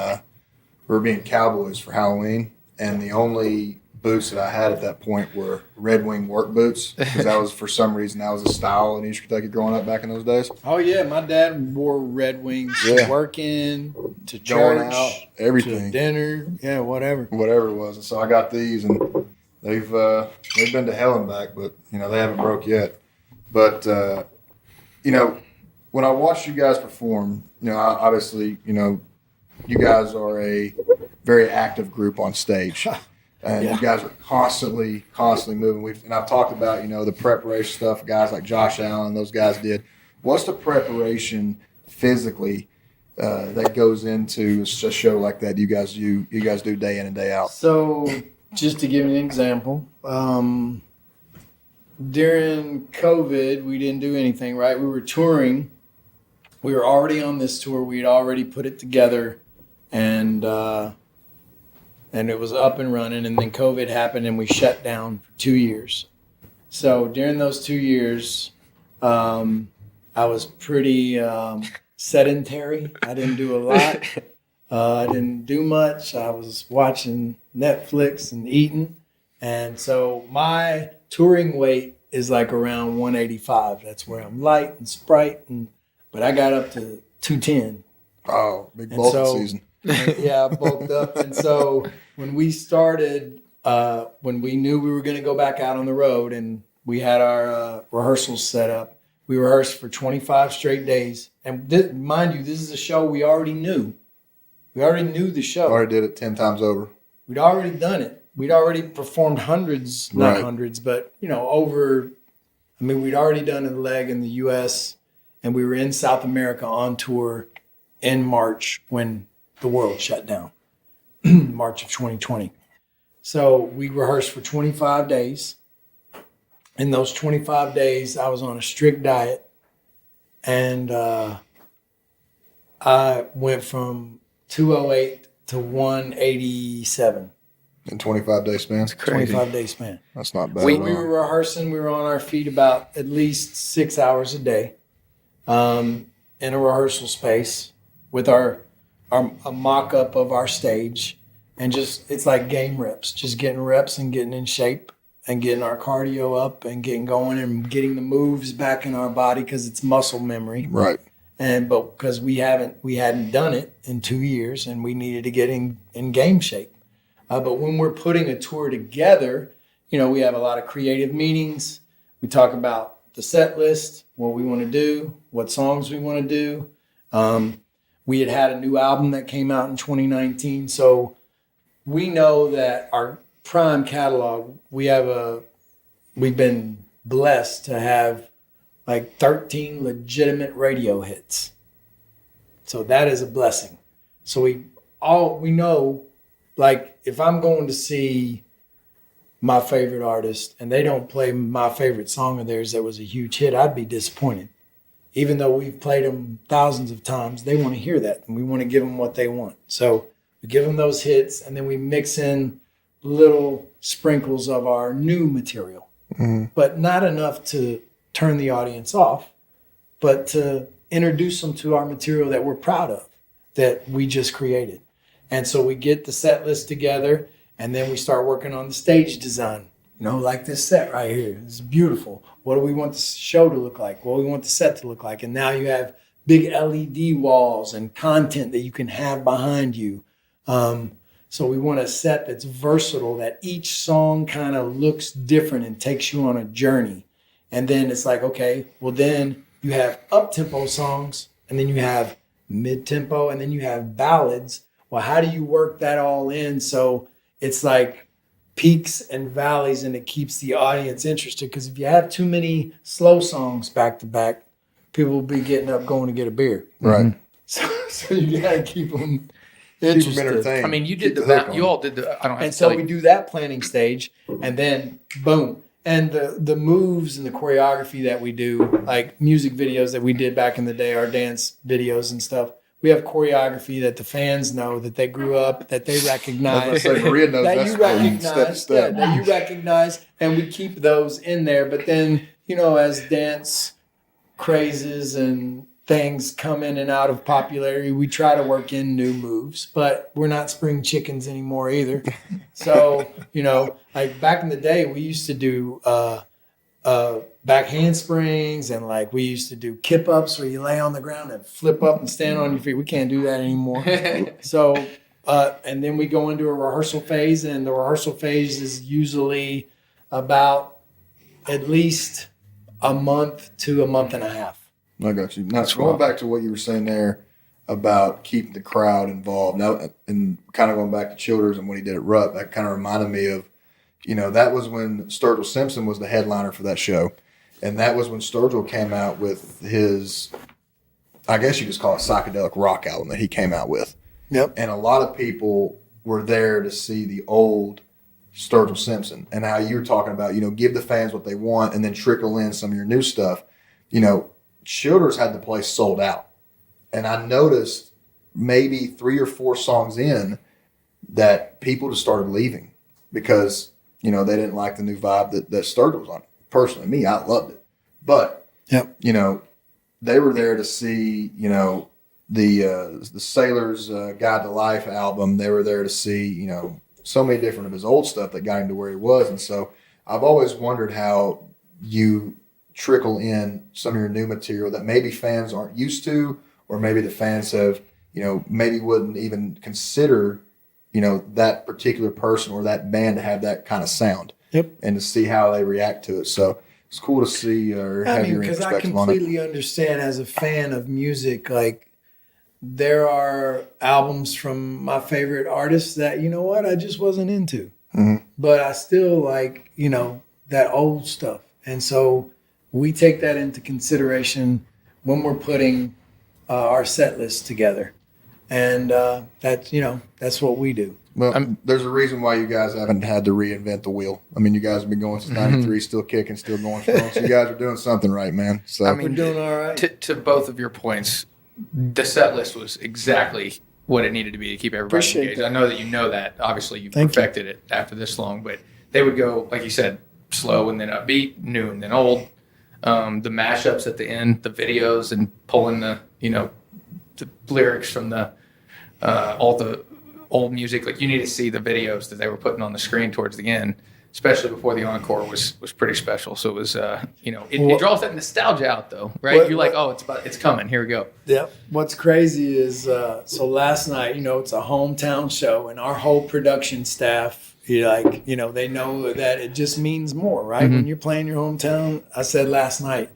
cowboys for Halloween, and the only boots that I had at that point were Red Wing work boots, because that was, for some reason, that was a style in East Kentucky growing up back in those days. Oh yeah, my dad wore Red Wings Yeah. to working, to church, Going out, to everything, dinner, yeah, whatever. whatever it was. And so I got these, and they've been to hell and back, but they haven't broke yet. But when I watch you guys perform, obviously, you guys are a very active group on stage. And Yeah. you guys are constantly moving. And I've talked about, the preparation stuff guys like Josh Allen, those guys did. What's the preparation physically that goes into a show like that you guys do day in and day out? So, just to give you an example, during COVID, we didn't do anything, right? We were touring. We were already on this tour. We had already put it together, and it was up and running. And then COVID happened, and we shut down for 2 years. So during those 2 years, I was pretty sedentary. I didn't do a lot. I didn't do much. I was watching Netflix and eating. And so my touring weight is like around 185. That's where I'm light and sprite. But I got up to 210. Oh, big And bulking so- season. Yeah, I bulked up. And so when we started, when we knew we were going to go back out on the road and we had our rehearsals set up, we rehearsed for 25 straight days. And mind you, this is a show we already knew. We already knew the show. Already did it 10 times over. We'd already done it. We'd already performed hundreds, not Right. hundreds, but we'd already done a leg in the US, and we were in South America on tour in March when the world shut down. March of 2020. So we rehearsed for 25 days. In those 25 days, I was on a strict diet, and I went from 208 to 187. In 25-day span. 25-day span. That's not bad. We at all. were rehearsing. We were on our feet about at least 6 hours a day in a rehearsal space with a mock-up of our stage. And it's like game reps, just getting reps and getting in shape and getting our cardio up and getting going and getting the moves back in our body because it's muscle memory. Right. But because we hadn't done it in 2 years and we needed to get in game shape. But when we're putting a tour together, we have a lot of creative meetings. We talk about the set list, what we want to do, what songs we want to do. We had a new album that came out in 2019. So we know that our prime catalog, we've been blessed to have like 13 legitimate radio hits. So that is a blessing. So we know, like, if I'm going to see my favorite artist and they don't play my favorite song of theirs that was a huge hit, I'd be disappointed. Even though we've played them thousands of times, they want to hear that, and we want to give them what they want. So we give them those hits, and then we mix in little sprinkles of our new material, but not enough to turn the audience off. but to introduce them to our material that we're proud of, that we just created. And so we get the set list together, and then we start working on the stage design. Like this set right here. It's beautiful. What do we want the show to look like? What do we want the set to look like? And now you have big LED walls and content that you can have behind you. So we want a set that's versatile, that each song kind of looks different and takes you on a journey. And then it's like, okay, well then you have up-tempo songs, and then you have mid-tempo, and then you have ballads. Well, how do you work that all in so it's like peaks and valleys and it keeps the audience interested? Because if you have too many slow songs back to back, people will be getting up going to get a beer. Right. So you got to keep them interested. Entertained. I mean, you Keep did the you all did the. I don't have And to so tell we you. do that planning stage, and then boom. And the moves and the choreography that we do, like music videos that we did back in the day, our dance videos and stuff, we have choreography that the fans know, that they grew up, that they recognize, Maria knows that that's you from recognize, step. that you recognize, and we keep those in there. But then, as dance crazes and things come in and out of popularity, we try to work in new moves, but we're not spring chickens anymore either. So, like back in the day, we used to do back handsprings, and like we used to do kip ups where you lay on the ground and flip up and stand on your feet. We can't do that anymore. So, and then we go into a rehearsal phase, and the rehearsal phase is usually about at least a month to a month and a half. I got you. Now, going back to what you were saying there about keeping the crowd involved, now, and kind of going back to Childers and what he did at Rupp, that kind of reminded me of, that was when Sturgill Simpson was the headliner for that show. And that was when Sturgill came out with his, I guess you just call it psychedelic rock album that he came out with. Yep. And a lot of people were there to see the old Sturgill Simpson, and how you were talking about, give the fans what they want and then trickle in some of your new stuff. Childers had the place sold out. And I noticed maybe 3 or 4 songs in that people just started leaving because, they didn't like the new vibe that Sturgill was on. Personally, me, I loved it. But, Yep. They were there to see, the Sailor's Guide to Life album. They were there to see, so many different of his old stuff that got him to where he was. And so I've always wondered how you trickle in some of your new material that maybe fans aren't used to, or maybe the fans have, maybe wouldn't even consider, that particular person or that band to have that kind of sound. Yep. And to see how they react to it. So it's cool to see or have your because I perspective on it. completely understand as a fan of music, like there are albums from my favorite artists that, I just wasn't into. Mm-hmm. But I still like, that old stuff. And so we take that into consideration when we're putting our set list together. And that's what we do. Well, there's a reason why you guys haven't had to reinvent the wheel. I mean, you guys have been going since '93, still kicking, still going strong. So you guys are doing something right, man. So We're doing all right. To both of your points, the set list was exactly what it needed to be to keep everybody Appreciate engaged. that. I know that you know that. Obviously, you've Thank you. perfected it after this long, but they would go, like you said, slow and then upbeat, new and then old. The mashups at the end, the videos, and pulling the lyrics from all the old music. Like, you need to see the videos that they were putting on the screen towards the end, especially before the encore was pretty special. So it was it draws that nostalgia out though, right? You're like, oh, it's coming. Here we go. Yep. What's crazy is so last night, it's a hometown show, and our whole production staff, they know that it just means more, right? Mm-hmm. When you're playing your hometown, I said last night,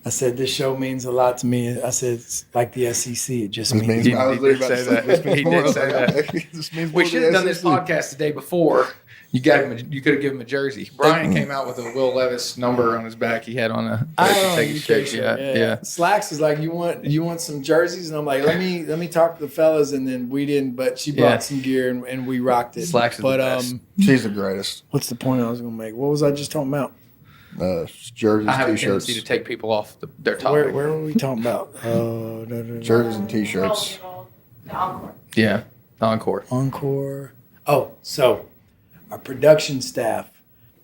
this show means a lot to me. I said it's like the SEC. It just means. He I was did literally about to say that. this means He more. did I was say like, that. this means more We to should the have done this SEC. podcast the day before. You could have given him a jersey. Brian came out with a Will Levis number on his back. He had on a take a shake. Yeah. Slacks is like, you want some jerseys, and I'm like, let me talk to the fellas, and then we didn't, but she brought some gear and we rocked it. Slacks is the best. She's the greatest. What's the point I was gonna make? What was I just talking about? Jerseys, I have a T-shirts. tendency to take people off their topic. Where were we talking about? Jerseys and T-shirts. Yeah, encore. Encore. Oh, so our production staff.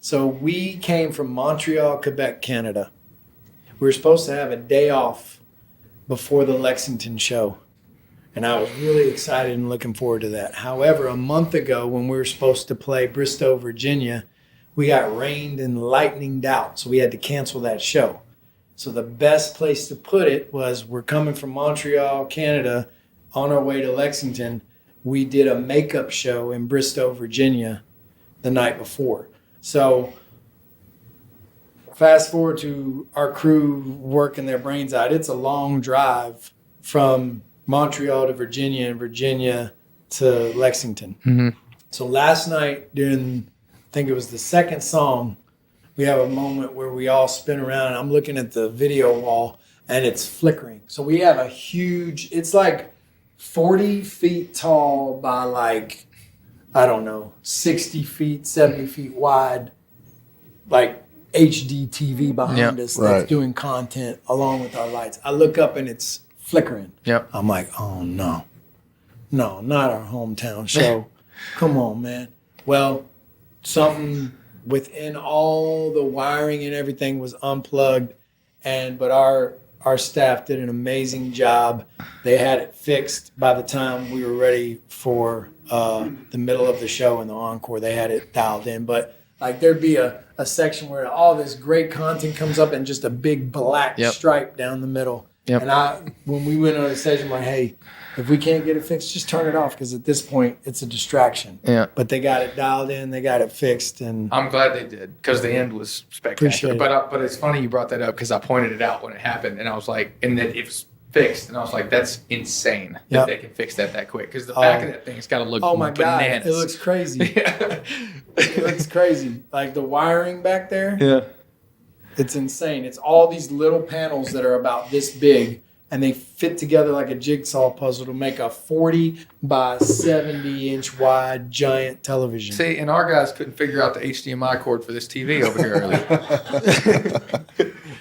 So we came from Montreal, Quebec, Canada. We were supposed to have a day off before the Lexington show. And I was really excited and looking forward to that. However, a month ago when we were supposed to play Bristow, Virginia, we got rained and lightninged out. So we had to cancel that show. So the best place to put it was we're coming from Montreal, Canada, on our way to Lexington. We did a makeup show in Bristow, Virginia the night before. So fast forward to our crew working their brains out. It's a long drive from Montreal to Virginia and Virginia to Lexington. Mm-hmm. So last night during, I think it was the second song, we have a moment where we all spin around and I'm looking at the video wall and it's flickering. So we have a huge, it's like 40 feet tall by like, I don't know, 60 feet, 70 feet wide, like HD TV behind us that's doing content along with our lights. I look up and it's flickering. Yep. I'm like, oh no, not our hometown show. Come on, man. Well, something within all the wiring and everything was unplugged, but our staff did an amazing job. They had it fixed by the time we were ready for the middle of the show and the encore. They had it dialed in, but like there'd be a section where all this great content comes up and just a big black stripe down the middle. Yep. And when we went on the stage, I'm like, hey, if we can't get it fixed, just turn it off because at this point it's a distraction. Yeah. But they got it dialed in, they got it fixed, and I'm glad they did because the end was spectacular. But it's funny you brought that up because I pointed it out when it happened, and I was like, and that it was fixed, and I was like, that's insane that they can fix that quick because the back of that thing's got to look bananas. God, it looks crazy. It looks crazy. Like the wiring back there. Yeah. It's insane. It's all these little panels that are about this big, and they fit together like a jigsaw puzzle to make a 40 by 70 inch wide giant television. See, and our guys couldn't figure out the HDMI cord for this TV over here earlier.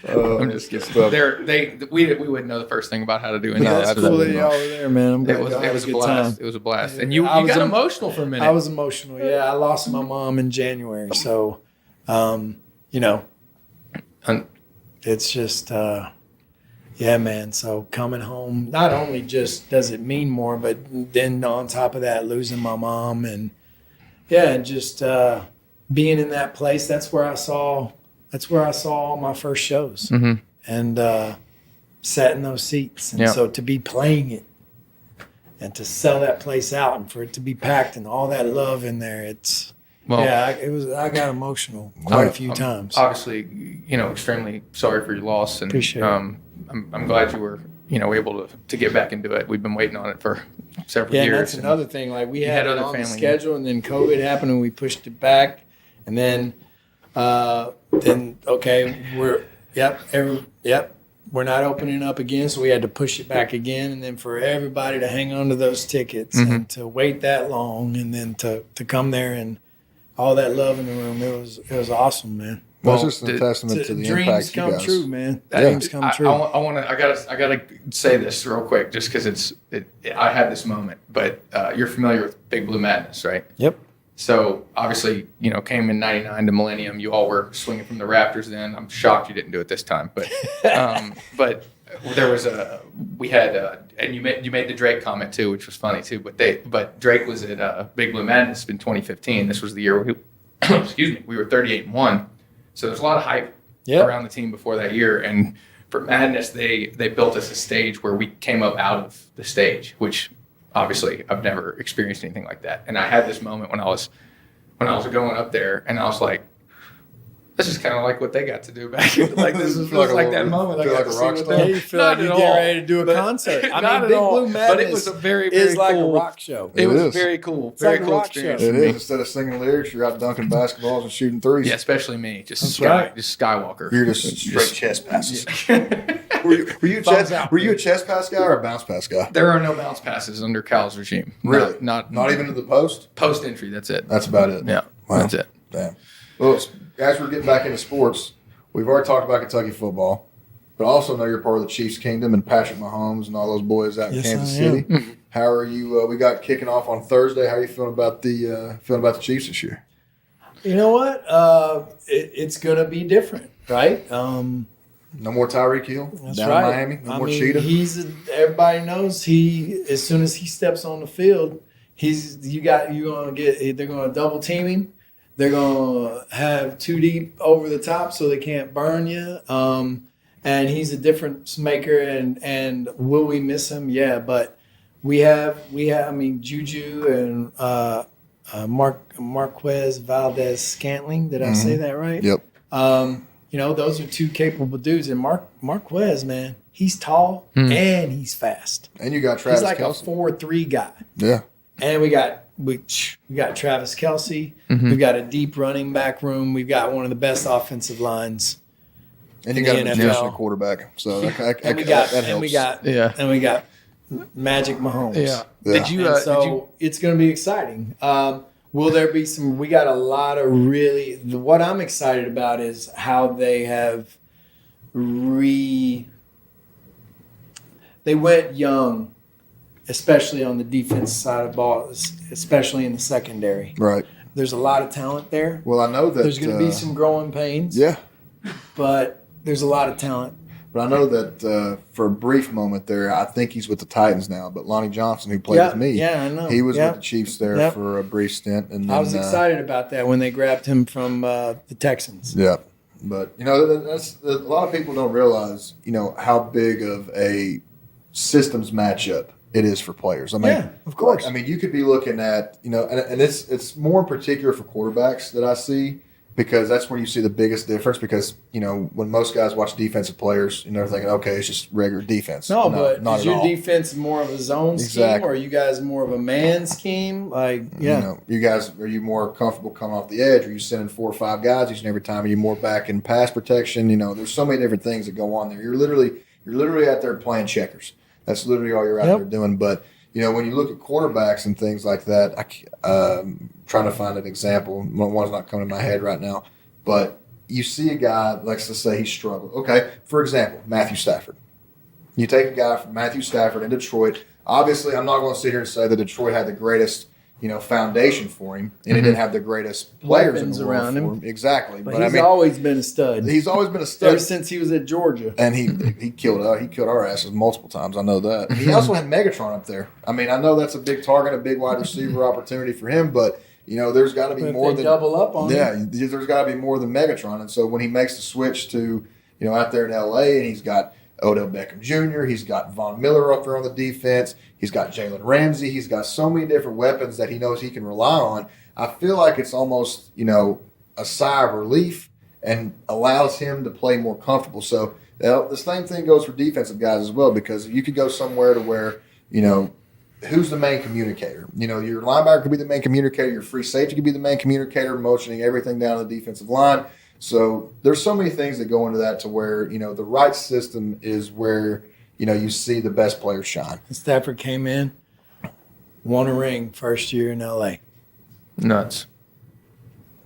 I'm just kidding. We wouldn't know the first thing about how to do anything. That's cool that y'all were there, man. It was a blast. It was a blast. And you got emotional for a minute. I was emotional. Yeah, I lost my mom in January, so it's just, yeah, man. So coming home, not only just does it mean more, but then on top of that, losing my mom and just being in that place. That's where I saw all my first shows and sat in those seats. And so to be playing it and to sell that place out and for it to be packed and all that love in there, I got emotional quite a few times. Obviously, extremely sorry for your loss, and appreciate it. I'm glad you were, able to get back into it. We've been waiting on it for several years. Yeah, that's another thing. Like we had it on the schedule, and then COVID happened, and we pushed it back, and then we're not opening up again, so we had to push it back again, and then for everybody to hang on to those tickets and to wait that long, and then to come there and all that love in the room, it was awesome, man. Well, that's just a testament to the impact you guys. Dreams come true, man. Dreams come true. I gotta say this real quick, just because I had this moment. But you're familiar with Big Blue Madness, right? Yep. So obviously, came in '99 to Millennium. You all were swinging from the rafters then. I'm shocked you didn't do it this time, but there was and you made the Drake comment too, which was funny too. But Drake was at Big Blue Madness in 2015. This was the year we were 38-1. So there's a lot of hype around the team before that year. And for Madness, they built us a stage where we came up out of the stage, which obviously I've never experienced anything like that. And I had this moment when I was going up there, and I was like, this is kind of like what they got to do back in, like this was like that moment. I got to see what they you feel like you're getting ready to do a concert. I mean, Big Blue Madness, but it was a very, very is like cool, a rock show. It was very cool. It's very like cool a rock experience. show. It is. Instead of singing lyrics, you're out dunking basketballs and shooting threes. Yeah, especially me. Just Skywalker. You're just straight chest passes. Were you a chest pass guy or a bounce pass guy? There are no bounce passes under Cal's regime. Really? Not even to the post? Post entry, that's it. That's about it. Yeah, wow. That's it. Damn. Well, as we're getting back into sports, we've already talked about Kentucky football, but I also know you're part of the Chiefs Kingdom and Patrick Mahomes and all those boys out in Kansas City. How are you? We got kicking off on Thursday. How are you feeling about the Chiefs this year? You know what? It's going to be different, right? No more Tyreek Hill. That's down right. in Miami. No more Cheetah. Everybody knows as soon as he steps on the field, they're gonna double team him. They're gonna have two deep over the top so they can't burn you. And he's a difference maker. And will we miss him? Yeah, but we have. I mean, Juju and Marquez Valdez Scantling. Did I say that right? Yep. Those are two capable dudes. And Marquez, man, he's tall and he's fast. And you got Travis He's like Kelce. a 4-3 guy. Yeah. And we got Travis Kelce. We've got a deep running back room. We've got one of the best offensive lines. And you in got a the magician NFL. Quarterback. So that helps. And we got Magic Mahomes. Yeah. And it's going to be exciting. Will there be some? We got a lot of what I'm excited about is how they have they went young, especially on the defense side of the ball, especially in the secondary. Right. There's a lot of talent there. Well, I know that There's going to be some growing pains. Yeah. But there's a lot of talent. But I know that for a brief moment there, I think he's with the Titans now. But Lonnie Johnson, who played with me, I know. he was with the Chiefs there for a brief stint. And then, I was excited about that when they grabbed him from the Texans. Yeah. But, that's a lot of people don't realize, how big of a systems matchup it is for players. I mean, yeah, of course. I mean, you could be looking at, and it's more in particular for quarterbacks that I see, because that's where you see the biggest difference. Because, when most guys watch defensive players, they're thinking, okay, it's just regular defense. No, but not is at your all. defense more of a zone scheme, or are you guys more of a man scheme? You guys, are you more comfortable coming off the edge? Are you sending 4 or 5 guys each and every time? Are you more back in pass protection? There's so many different things that go on there. You're literally out there playing checkers. That's literally all you're out there doing. But, when you look at quarterbacks and things like that, I'm trying to find an example. One's not coming to my head right now. But you see a guy, let's just say he struggled. Okay, for example, Matthew Stafford. You take a guy from Matthew Stafford in Detroit. Obviously, I'm not going to sit here and say that Detroit had the greatest, foundation for him, and he didn't have the greatest players in the world around him. Exactly. But he's always been a stud. He's always been a stud ever since he was at Georgia. And he killed our asses multiple times. I know that. He also had Megatron up there. I mean, I know that's a big target, a big wide receiver opportunity for him, but there's got to be more than double up on him. Yeah, there's got to be more than Megatron. And so when he makes the switch to out there in LA, and he's got Odell Beckham Jr., he's got Von Miller up there on the defense, he's got Jalen Ramsey, he's got so many different weapons that he knows he can rely on. I feel like it's almost a sigh of relief and allows him to play more comfortable. So the same thing goes for defensive guys as well, because you could go somewhere to where, who's the main communicator? Your linebacker could be the main communicator, your free safety could be the main communicator, motioning everything down the defensive line. So there's so many things that go into that to where, the right system is where, you see the best players shine. Stafford came in, won a ring first year in LA. Nuts.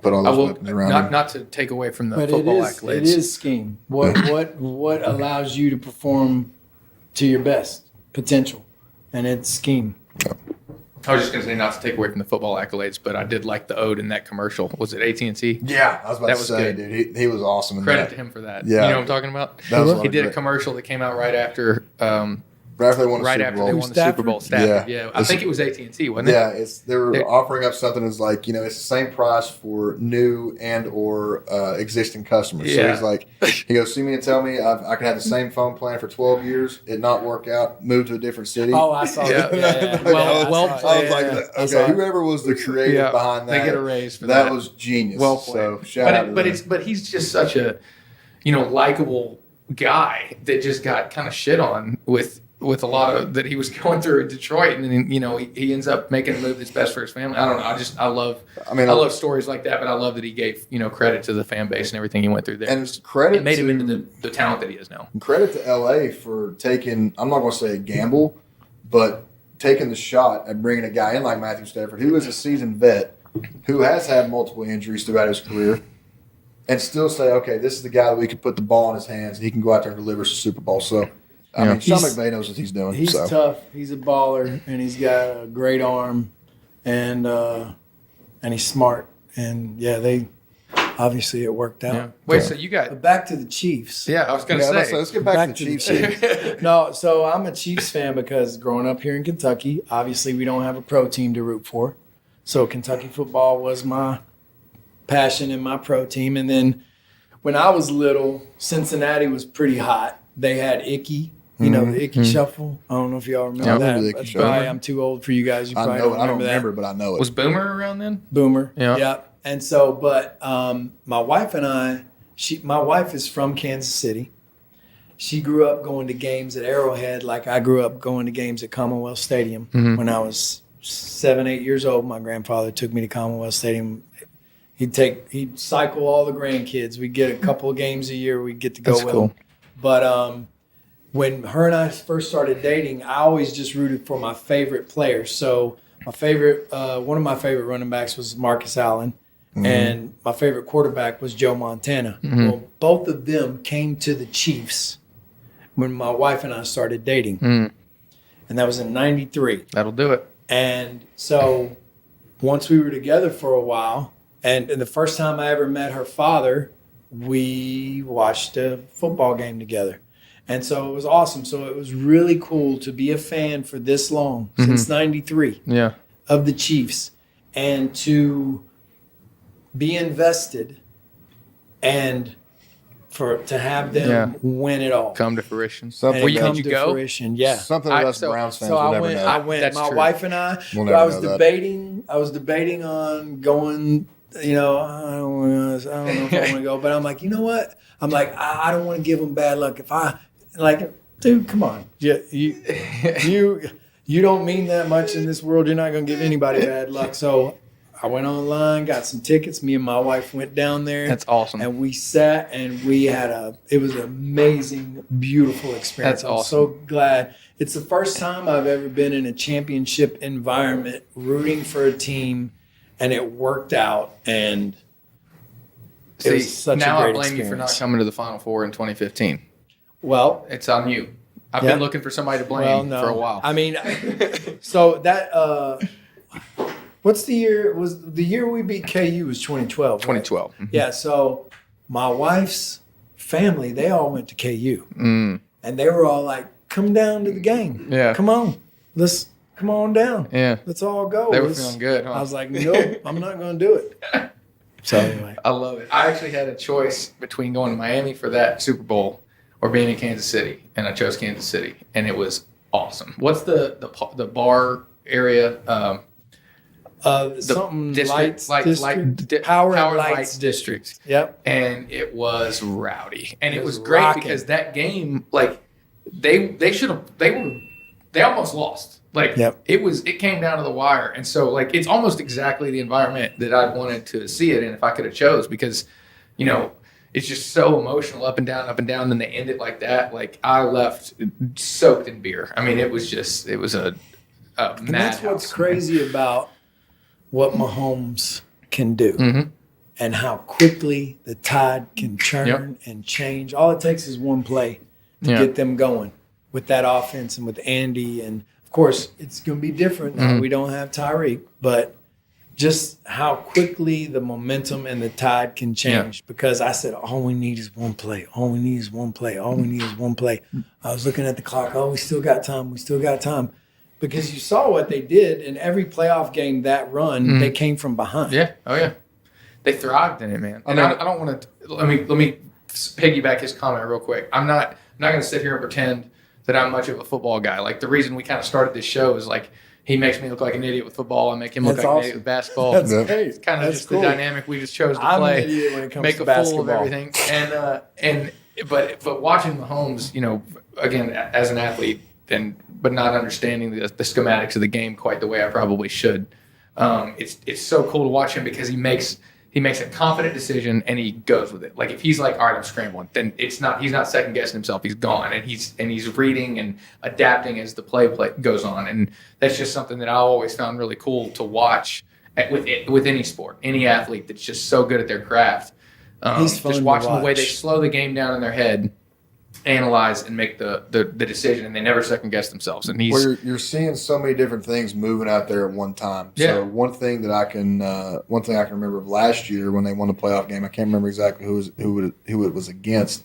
Put all those weapons around him. Not to take away from the But football accolades. it is scheme. What allows you to perform to your best potential, and it's scheme. I was just going to say, not to take away from the football accolades, but I did like the ode in that commercial. Was it AT&T? Yeah, I was about That to was say, good. dude, he was awesome in Credit that. to him for that. Yeah. You know what I'm talking about? That was He did a great. commercial that came out right after Right after they won the right Super after Bowl. they won the Super Bowl. Stafford. Yeah. Yeah. I think it was AT&T, wasn't it? Yeah, they were offering up something as like, it's the same price for new and or existing customers. Yeah. So he's like, he goes, see me and tell me I can have the same phone plan for 12 years, it not work out, move to a different city. Oh, I saw Yeah. that. Well I was played. like, okay, whoever was the creative behind that, They get a raise for that. that was genius. Well played. So shout out to them. But he's just such a, likable guy that just got kind of shit on with a lot of that he was going through in Detroit, and then he ends up making a move that's best for his family. I don't know. I love stories like that, but I love that he gave credit to the fan base and everything he went through there. And it's credit it made to, him into the talent that he is now. Credit to LA for taking, I'm not going to say a gamble, but taking the shot at bringing a guy in like Matthew Stafford, who is a seasoned vet, who has had multiple injuries throughout his career, and still say, okay, this is the guy that we can put the ball in his hands and he can go out there and deliver us a Super Bowl. So, I mean, Sean McVay knows what he's doing. He's tough. He's a baller, and he's got a great arm, and he's smart. And yeah, obviously it worked out. Yeah. Wait, so you got? But back to the Chiefs. Yeah, I was going to say. Let's get back to the Chiefs. No, so I'm a Chiefs fan because growing up here in Kentucky, obviously we don't have a pro team to root for. So Kentucky football was my passion and my pro team. And then when I was little, Cincinnati was pretty hot. They had Icky. You know, the Icky Shuffle. I don't know if y'all remember I that. remember the Icky Shuffle. I'm too old for you guys. You I probably know it. I don't that. remember, but I know it. Was Boomer around then? Boomer. Yeah. And so, but my wife and I, my wife is from Kansas City. She grew up going to games at Arrowhead like I grew up going to games at Commonwealth Stadium. When I was 7, 8 years old, my grandfather took me to Commonwealth Stadium. He'd cycle all the grandkids. We'd get a couple of games a year. We'd get to go with them. But when her and I first started dating, I always just rooted for my favorite players. So my favorite, one of my favorite running backs was Marcus Allen, and my favorite quarterback was Joe Montana. Well, both of them came to the Chiefs when my wife and I started dating, and that was in '93. That'll do it. And so once we were together for a while, and the first time I ever met her father, we watched a football game together. And so it was awesome. So it was really cool to be a fan for this long, since '93, of the Chiefs, and to be invested and to have them win it all. Come to fruition. Something And it that- come you to go? fruition. Yeah. Something that us Browns fans So will I never went. know. I went. That's My true. wife and I. We'll I never was know that. debating. I was debating on going. You know, I don't know if I want to go, but I'm like, you know what? I'm like, I don't want to give them bad luck. If I like, dude, come on, you don't mean that much in this world. You're not going to give anybody bad luck. So I went online, got some tickets. Me and my wife went down there. That's awesome. And we sat and we had it was an amazing, beautiful experience. That's I'm awesome. so glad. It's the first time I've ever been in a championship environment rooting for a team, and it worked out. And it was such now a great I blame you for not coming to the Final Four in 2015. Well, It's on you. I've been looking for somebody to blame for a while. I mean, so that what's the year? Was the year we beat KU was 2012? 2012. Yeah. So my wife's family, they all went to KU, and they were all like, "Come down to the game. Yeah. Come on, come on down. Yeah. Let's all go." They were feeling good, huh? I was like, "Nope, I'm not going to do it." So anyway, I love it. I actually had a choice between going to Miami for that Super Bowl or being in Kansas City, and I chose Kansas City, and it was awesome. What's the bar area? something district, lights, power and and lights district. Yep. And it was rowdy, and it was was great rocking. because that game, like they almost lost. Like Yep. it came down to the wire, and so like it's almost exactly the environment that I wanted to see it in if I could have chose, because it's just so emotional, up and down, then they end it like that. Like I left soaked in beer. I mean, it was a And that's what's crazy about what Mahomes can do, and how quickly the tide can turn and change. All it takes is one play to get them going with that offense and with Andy. And of course, it's going to be different now. We don't have Tyreek, but just how quickly the momentum and the tide can change. Because I said, all we need is one play. All we need is one play. All we need is one play. I was looking at the clock. Oh, we still got time. We still got time. Because you saw what they did in every playoff game that run, they came from behind. Yeah. Oh yeah. They thrived in it, man. And I don't want to. Let me piggyback his comment real quick. I'm not going to sit here and pretend that I'm much of a football guy. Like the reason we kind of started this show is like he makes me look like an idiot with football. I make him look That's like an awesome. idiot with basketball. That's Yeah. great. It's kind of That's just cool. the dynamic we just chose to I'm play. an idiot when it comes Make to a fool of basketball. everything. But watching Mahomes, again as an athlete, but not understanding the schematics of the game quite the way I probably should. It's so cool to watch him because he makes a confident decision and he goes with it. Like if he's like, all right, I'm scrambling, then he's not second guessing himself. He's gone, and he's reading and adapting as the play goes on. And that's just something that I always found really cool to watch with any sport, any athlete that's just so good at their craft. He's fun just to watching the way watch. they slow the game down in their head analyze and make the decision, and they never second guess themselves. And you're seeing so many different things moving out there at one time. Yeah. So one thing I can remember of last year when they won the playoff game, I can't remember exactly who it was against,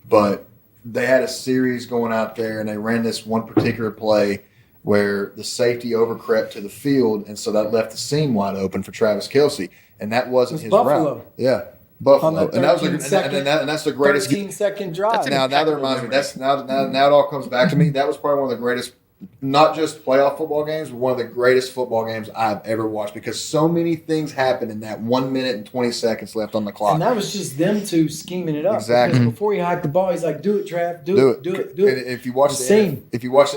but they had a series going out there and they ran this one particular play where the safety overcrept to the field, and so that left the seam wide open for Travis Kelce, and that wasn't his Buffalo. route. Yeah. Buffalo, On and that was second, and that's the greatest 13-second drive. Now that reminds me. That's now it all comes back to me. That was probably one of the greatest, not just playoff football games, but one of the greatest football games I've ever watched because so many things happened in that 1 minute and 20 seconds left on the clock. And that was just them two scheming it up. Exactly. Because before he hiked the ball, he's like, "Do it, Trav. Do it. And if you watch the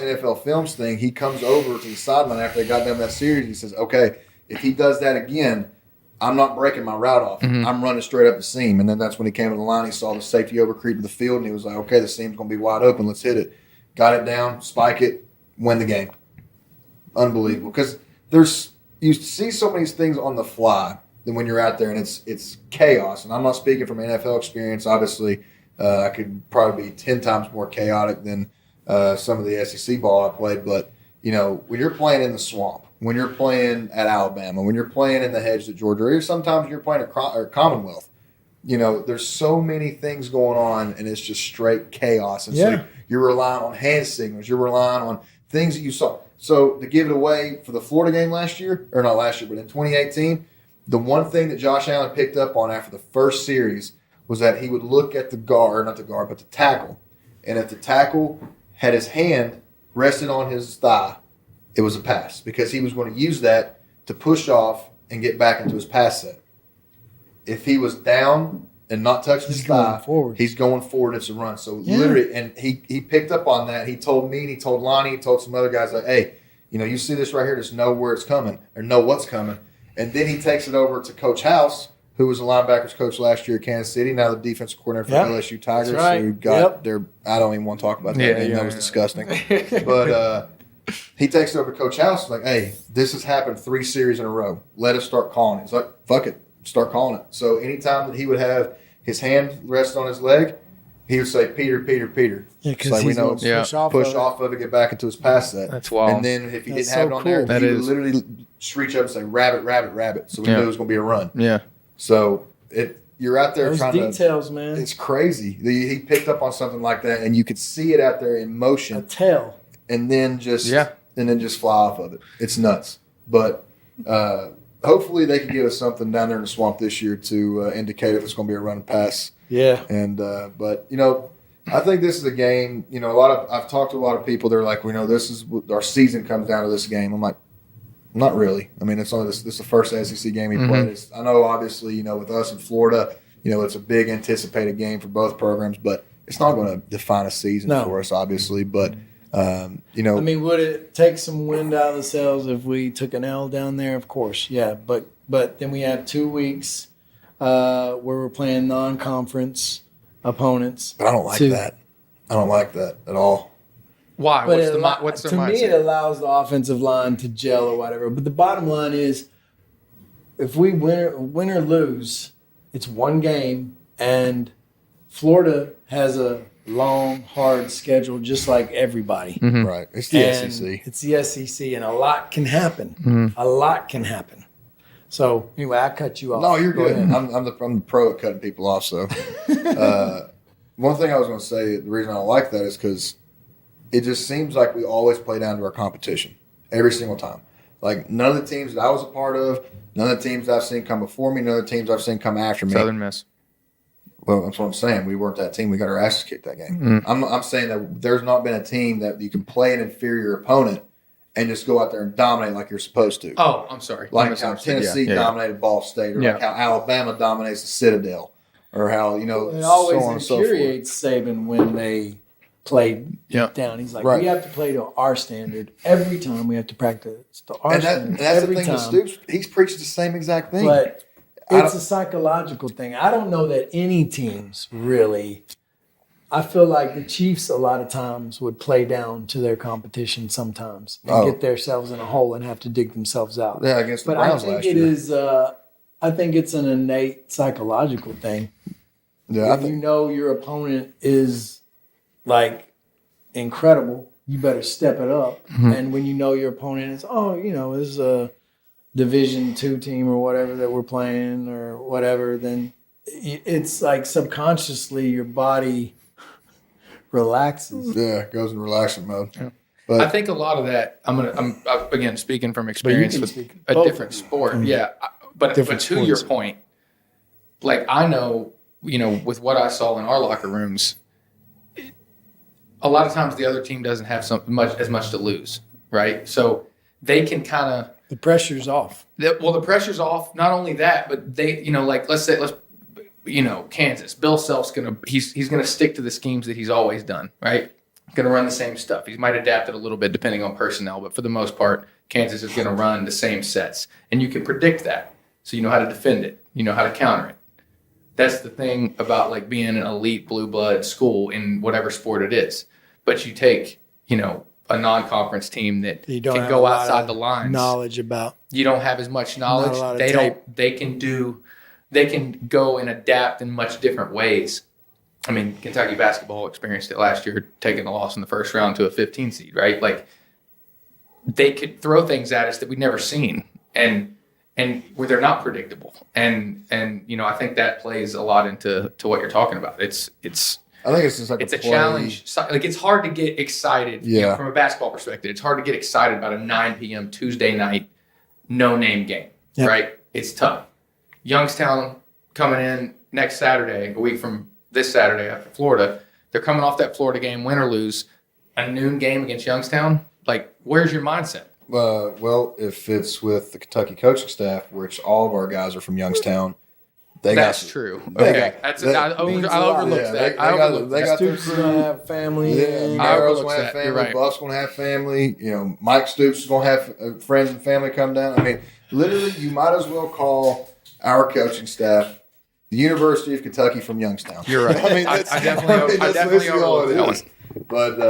NFL films thing, he comes over to the sideline after they got done that series. He says, "Okay, if he does that again, I'm not breaking my route off. I'm running straight up the seam." And then that's when he came to the line. He saw the safety overcreep to the field, and he was like, "Okay, the seam's going to be wide open. Let's hit it." Got it down, spike it, win the game. Unbelievable. Because you see so many things on the fly than when you're out there, and it's chaos. And I'm not speaking from NFL experience. Obviously, I could probably be 10 times more chaotic than some of the SEC ball I played. But, when you're playing in the swamp, when you're playing at Alabama, when you're playing in the hedge at Georgia, or sometimes you're playing at Commonwealth, there's so many things going on, and it's just straight chaos. And so you're relying on hand signals. You're relying on things that you saw. So to give it away for the Florida game last year, or not last year, but in 2018, the one thing that Josh Allen picked up on after the first series was that he would look at the tackle. And if the tackle had his hand rested on his thigh, it was a pass because he was going to use that to push off and get back into his pass set. If he was down and not touching his thigh, he's going forward. It's a run. So literally, and he picked up on that. He told me, and he told Lonnie, he told some other guys, like, "Hey, you see this right here, just know where it's coming or know what's coming." And then he takes it over to Coach House, who was the linebackers coach last year at Kansas City, now the defensive coordinator for LSU Tigers. That's right. Who got their, I don't even want to talk about that name. That was disgusting. But he takes it over to Coach House, like, "Hey, this has happened 3 series in a row. Let us start calling it." He's like, "Fuck it, start calling it." So anytime that he would have his hand rest on his leg, he would say, "Peter, Peter, Peter." Yeah, because like, we know it's push off of it, get back into his pass set. That's wild. And then if he didn't have it on there, he would literally reach up and say, "Rabbit, rabbit, rabbit." So we knew it was going to be a run. Yeah. So you're out there Those trying details, man. It's crazy. He picked up on something like that, and you could see it out there in motion. A tail. And then just fly off of it. It's nuts. But hopefully they can give us something down there in the swamp this year to indicate if it's going to be a run and pass. Yeah. And but I think this is a game. I've talked to a lot of people. They're like, this is our season comes down to this game. I'm like, not really. I mean, it's only this is the first SEC game he played. I know, obviously, with us in Florida, it's a big anticipated game for both programs, but it's not going to define a season for us, obviously. But I mean, would it take some wind out of the sails if we took an L down there? Of course, yeah. But then we have 2 weeks where we're playing non-conference opponents. But I don't like that. I don't like that at all. Why? But what's their to mindset? me, it allows the offensive line to gel or whatever. But the bottom line is, if we win or lose, it's one game, and Florida has a long, hard schedule, just like everybody. Right. It's the SEC. It's the SEC, and a lot can happen. A lot can happen. So anyway, I cut you off. No, you're good. I'm the pro at cutting people off. So one thing I was going to say, the reason I don't like that is because it just seems like we always play down to our competition every single time. Like none of the teams that I was a part of, none of the teams that I've seen come before me, none of the teams I've seen come after me. Southern Miss. Well, that's what I'm saying. We weren't that team. We got our asses kicked that game. I'm saying that there's not been a team that you can play an inferior opponent and just go out there and dominate like you're supposed to. Oh, I'm sorry. Like how Tennessee dominated Ball State, or like how Alabama dominates the Citadel, or how, it always infuriates Saban when they play down. He's like, we have to play to our standard every time. We have to practice to our standard and that's every the thing time. With Stoops, he's preached the same exact thing. But it's a psychological thing. I don't know that any teams really. I feel like the Chiefs a lot of times would play down to their competition sometimes and get themselves in a hole and have to dig themselves out. Yeah, against the Browns last year. I think it's an innate psychological thing. Yeah, If you know your opponent is like incredible, you better step it up. And when you know your opponent is, this is a Division II team or whatever that we're playing or whatever, then it's like subconsciously your body relaxes. Yeah, it goes in relaxing mode. Yeah. But I think a lot of that. I'm again speaking from experience with a both. different sport. Yeah, but Different to your sports. point, like I know, with what I saw in our locker rooms, a lot of times the other team doesn't have as much to lose, right? So they can kind of The pressure's off. the pressure's off. Not only that, but they, like let's Kansas. Bill Self's he's gonna stick to the schemes that he's always done, right? Going to run the same stuff. He might adapt it a little bit depending on personnel, but for the most part, Kansas is going to run the same sets, and you can predict that, so you know how to defend it, you know how to counter it. That's the thing about like being an elite blue blood school in whatever sport it is. But you take, a non-conference team that You don't can have go a lot outside of the lines. knowledge about. You don't have as much knowledge. Not a lot of They tape. don't. They can go and adapt in much different ways. I mean, Kentucky basketball experienced it last year, taking a loss in the first round to a 15 seed, right? Like they could throw things at us that we'd never seen, and where they're not predictable. And I think that plays a lot into what you're talking about. It's I think it's just like a play. challenge. Like it's hard to get excited. Yeah. From a basketball perspective, it's hard to get excited about a 9 p.m. Tuesday night no name game, Yep. right? It's tough. Youngstown coming in next Saturday, a week from this Saturday after Florida. They're coming off that Florida game, win or lose, a noon game against Youngstown. Like, where's your mindset? Well, if it's with the Kentucky coaching staff, which all of our guys are from Youngstown, That's true. they Okay, got- I means a overlooked lot. that. they got their Stoops crew. gonna have family. Yeah, and- I Marrow's overlooked gonna have that. You're family. right. Buff's gonna have family. Mike Stoops is gonna have friends and family come down. I mean, literally, you might as well call our coaching staff the University of Kentucky from Youngstown. You're right. I mean, I definitely that's definitely all overlooked it that is. But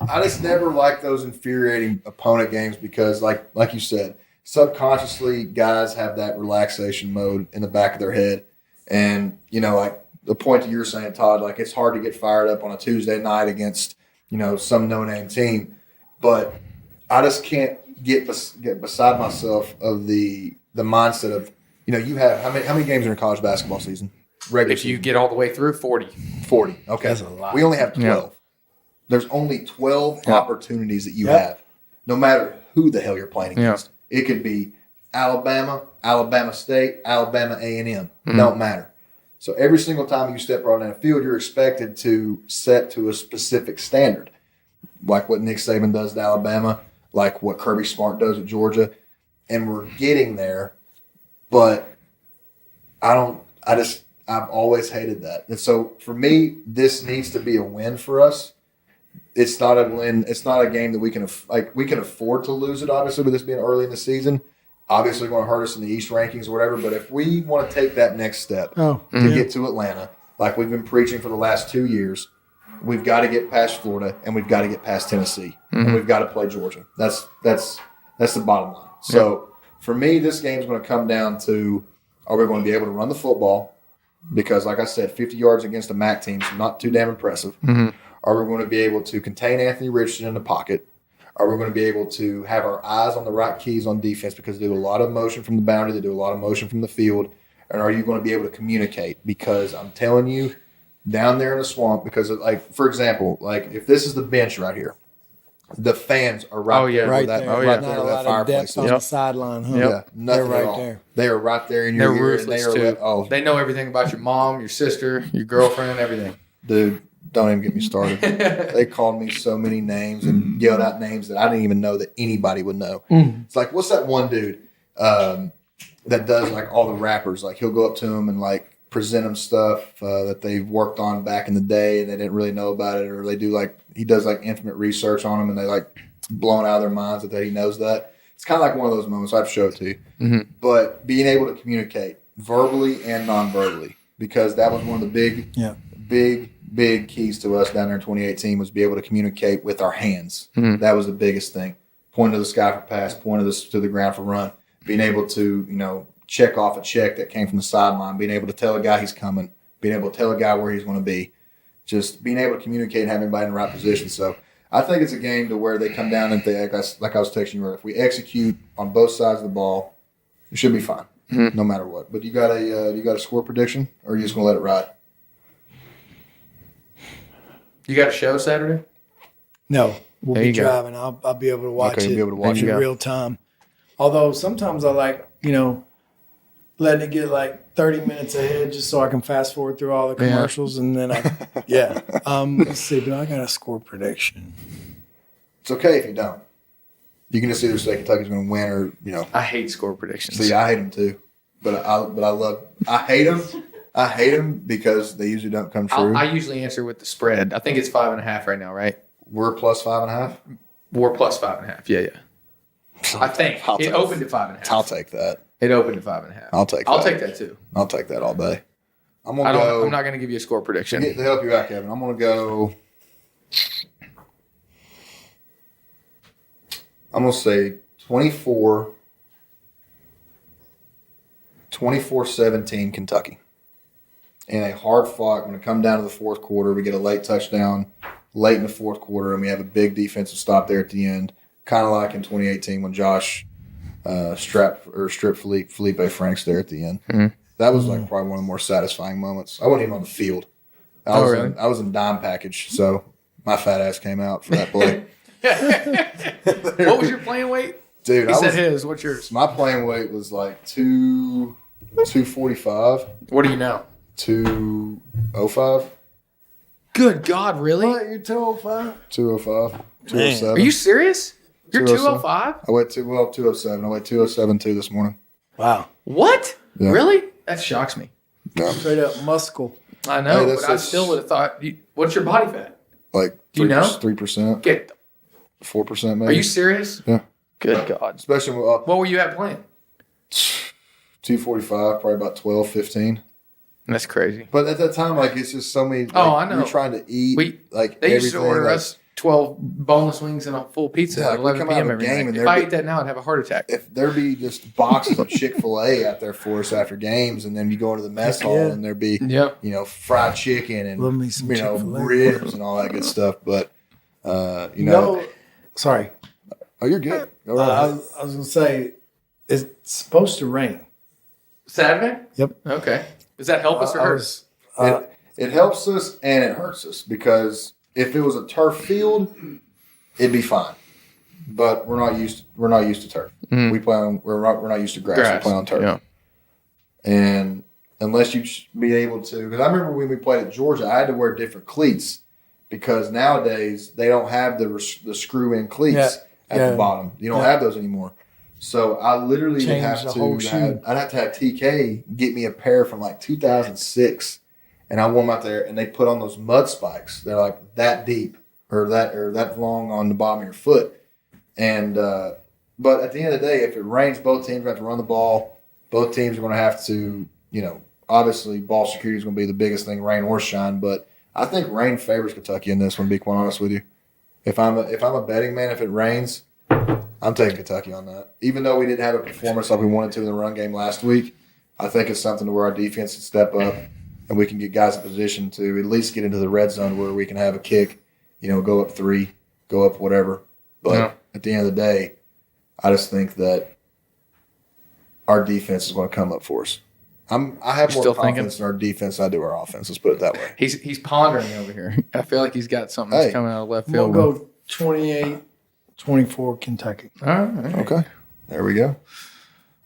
I just never like those infuriating opponent games because, like you said, subconsciously guys have that relaxation mode in the back of their head, and like the point that you were saying, Todd, like it's hard to get fired up on a Tuesday night against some no-name team, but I just can't get beside myself of the mindset of you have how many games in a college basketball season? Regular If you season? get all the way through 40, 40. Okay. That's a lot. We only have 12. Yeah. There's only 12 Yeah. opportunities that you Yep. have, no matter who the hell you're playing Yeah. against. It could be Alabama, Alabama State, Alabama A&M. Mm-hmm. Don't matter. So every single time you step out on that field, you're expected to set to a specific standard, like what Nick Saban does at Alabama, like what Kirby Smart does at Georgia. And we're getting there, but I've always hated that. And so for me, this needs to be a win for us. It's not a win. It's not a game that we can afford to lose it, obviously, with this being early in the season. Obviously, going to hurt us in the East rankings or whatever. But if we want to take that next step to get to Atlanta, like we've been preaching for the last 2 years, we've got to get past Florida and we've got to get past Tennessee and we've got to play Georgia. That's the bottom line. So for me, this game is going to come down to: are we going to be able to run the football? Because, like I said, 50 yards against a MAC team is not too damn impressive. Mm-hmm. Are we going to be able to contain Anthony Richardson in the pocket? Are we going to be able to have our eyes on the right keys on defense because they do a lot of motion from the boundary, they do a lot of motion from the field? And are you going to be able to communicate? Because I'm telling you, down there in the swamp, because, for example, if this is the bench right here, the fans are right there. Right where that, there. Oh, right yeah. there Not a where that lot of fireplace depth is. on the sideline, huh? Yep. Yeah, nothing They're at right all. there. They are right there in your They're ear. ruthless and too. They know everything about your mom, your sister, your girlfriend, everything. Dude, don't even get me started. They called me so many names and yelled out names that I didn't even know that anybody would know. It's like, what's that one dude that does all the rappers? Like he'll go up to them and present them stuff that they've worked on back in the day and they didn't really know about it, or they do he does intimate research on them and they blown out of their minds that he knows that. It's kind of like one of those moments. I've showed it to you. Mm-hmm. But being able to communicate verbally and non-verbally, because that was one of the big keys to us down there in 2018 was be able to communicate with our hands. Mm-hmm. That was the biggest thing. Point to the sky for pass, point to the ground for run. Being able to, check off a check that came from the sideline, being able to tell a guy he's coming, being able to tell a guy where he's going to be. just being able to communicate and have everybody in the right position. So I think it's a game to where they come down and they, like I was texting you earlier, if we execute on both sides of the ball, it should be fine, no matter what. But you got a score prediction, or are you just gonna let it ride? You got a show Saturday? No, we'll There be you go. driving. I'll be able to watch Okay, it. you'll be able to watch in it. real time. Although sometimes I like, letting it get like 30 minutes ahead just so I can fast forward through all the commercials and then let's see, do I got a score prediction? It's okay if you don't. You can just either say Kentucky's going to win, or I hate score predictions. See, I hate them too, but I hate them. I hate them because they usually don't come true. I usually answer with the spread. I think it's 5.5 right now, right? We're plus 5.5. We're plus 5.5. Yeah. I think it opened at 5.5. I'll take that. It opened at 5.5. I'll take that too. I'll take that all day. I'm not going to give you a score prediction. To help you out, Kevin, I'm going to go. I'm going to say 24-17 Kentucky. In a hard fought, when it come down to the fourth quarter, we get a late touchdown late in the fourth quarter, and we have a big defensive stop there at the end, kind of like in 2018 when Josh stripped Felipe Franks there at the end. Mm-hmm. That was like probably one of the more satisfying moments. I wasn't even on the field. I was in dime package, so my fat ass came out for that play. What was your playing weight? Dude, He said his. What's yours? My playing weight was like 245, What are you now? 205, Good God, really? What, you're 205? 205, 207. Are you serious? You're 207. 205? I weighed 207. I weighed 207.2 this morning. Wow. What? Yeah. Really? That shocks me. No, Straight up muscle. I know, Hey, but I still would have thought. What's your body fat? like Do you know? 3%, Get. 4% maybe. Are you serious? Yeah. Good God. Especially with What were you at playing? 245, probably about 12, 15. That's crazy. But at that time, like, it's just so many. Like, I know. You're trying to eat. They used to order like, us 12 boneless wings and a full pizza Yeah, at we 11 come out p.m. of a every game night. and If there'd I be- ate that now, I'd have a heart attack. If there be just boxes of Chick-fil-A out there for us after games, and then you go into the mess hall and there'd be, fried chicken and, Love me some Chick-fil-A. ribs and all that good stuff. But, Sorry. Oh, you're good. Go right I ahead. was going to say, it's supposed to rain. Saturday? Yep. Okay. Does that help us or hurt us? It helps us and it hurts us because if it was a turf field, it'd be fine. But we're not used to turf. We play on we're not used to grass. We play on turf. Yeah. And unless you be able to, because I remember when we played at Georgia, I had to wear different cleats because nowadays they don't have the screw-in cleats at the bottom. You don't have those anymore. So I literally would have to I'd have to have TK get me a pair from like 2006, and I wore them out there, and they put on those mud spikes. They're like that deep or that long on the bottom of your foot. And but at the end of the day, if it rains, both teams have to run the ball. Both teams are going to have to, obviously ball security is going to be the biggest thing, rain or shine. But I think rain favors Kentucky in this one. To be quite honest with you, if I'm a betting man, if it rains, I'm taking Kentucky on that. Even though we didn't have a performance like we wanted to in the run game last week, I think it's something to where our defense can step up and we can get guys in position to at least get into the red zone where we can have a kick, go up 3, go up whatever. But at the end of the day, I just think that our defense is going to come up for us. I have more confidence in our defense than I do our offense. Let's put it that way. He's pondering over here. I feel like he's got something that's coming out of left We'll field. go 28-24 Kentucky. All right. Okay. There we go.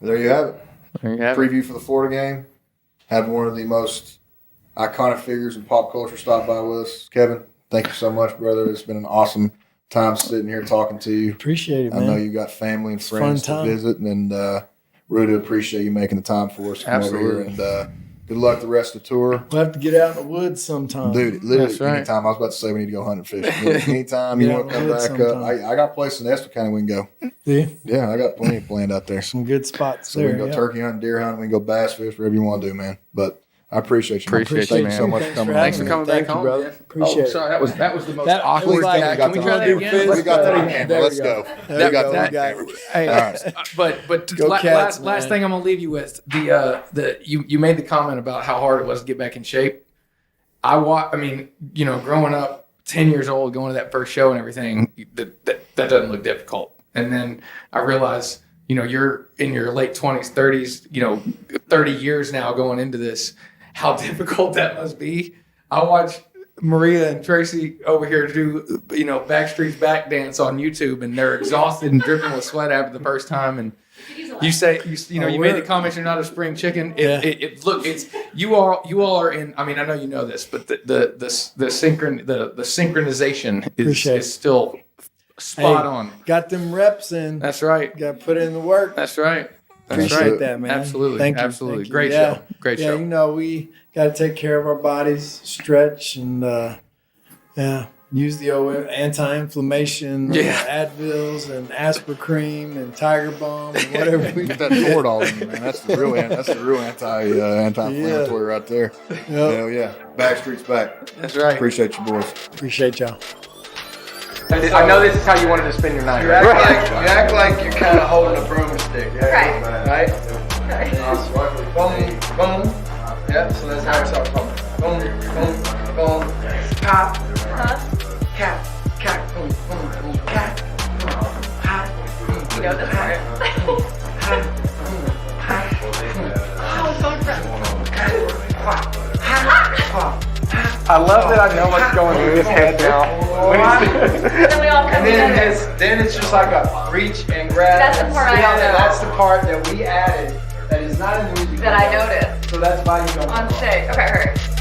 There you have it. There you have it. Preview for the Florida game. Had one of the most iconic figures in pop culture stop by with us. Kevin, thank you so much, brother. It's been an awesome time sitting here talking to you. Appreciate it, man. I know you got family and friends to visit, and really do appreciate you making the time for us to come over here. And good luck the rest of the tour. We'll have to get out in the woods sometime. Dude, literally That's right. anytime. I was about to say we need to go hunting fish. Anytime you want to come back up. I got a place in Estill County we can go. Yeah, I got plenty planned out there. Some good spots So there. we can go turkey hunting, deer hunting, we can go bass fish, whatever you want to do, man. But I appreciate you. Appreciate Thank you, you so man. much for coming. Thanks for man. coming back you, home, brother. man. Appreciate it. Sorry, that was the most That- awkward. Please tell me Can we try that again? We got that on camera. There we Let's go. go. There We got we that go. on camera. Hey, All right. but Go Cats, last man. thing I'm gonna leave you with you made the comment about how hard it was to get back in shape. I mean, you know, growing up 10 years old, going to that first show and everything, that doesn't look difficult. And then I realized, you know, you're in your late 20s, 30s, you know, 30 years now going into this, how difficult that must be. I watch Maria and Tracy over here do, you know, Backstreet's Back dance on YouTube, and they're exhausted and dripping with sweat after the first time. And you say, you know, you made the comment you're not a spring chicken. Look, it's you all are in. I mean, I know you know this, but the synchronization is still spot on. Got them reps in. That's right. Got to put in the work. That's right. Appreciate that, man. Absolutely. Thank you. Absolutely. Thank you. Great show. Great show. You know, we got to take care of our bodies, stretch, and use the old anti-inflammation, Advils and Aspercream and Tiger Balm and whatever. We Get that Toradol in, man. That's the real anti-inflammatory right there. Yep. Hell yeah. Backstreet's back. That's right. Appreciate you, boys. Appreciate y'all. I know this is how you wanted to spend your night. You act like you're kind of holding a broomstick. Right. Right? Boom, boom. Yep, so that's how it starts. Boom, boom, boom. Pop. Cat. Cat. Boom, boom, boom. Cat. Boom. Hot. You know this part. I love that I know what's going through his head now. Then we all come And together. then it's just like a reach and grab. That's the part I know. That's the part that we added that is not in the music. That I noticed So that's why you don't on stage. Okay, heard.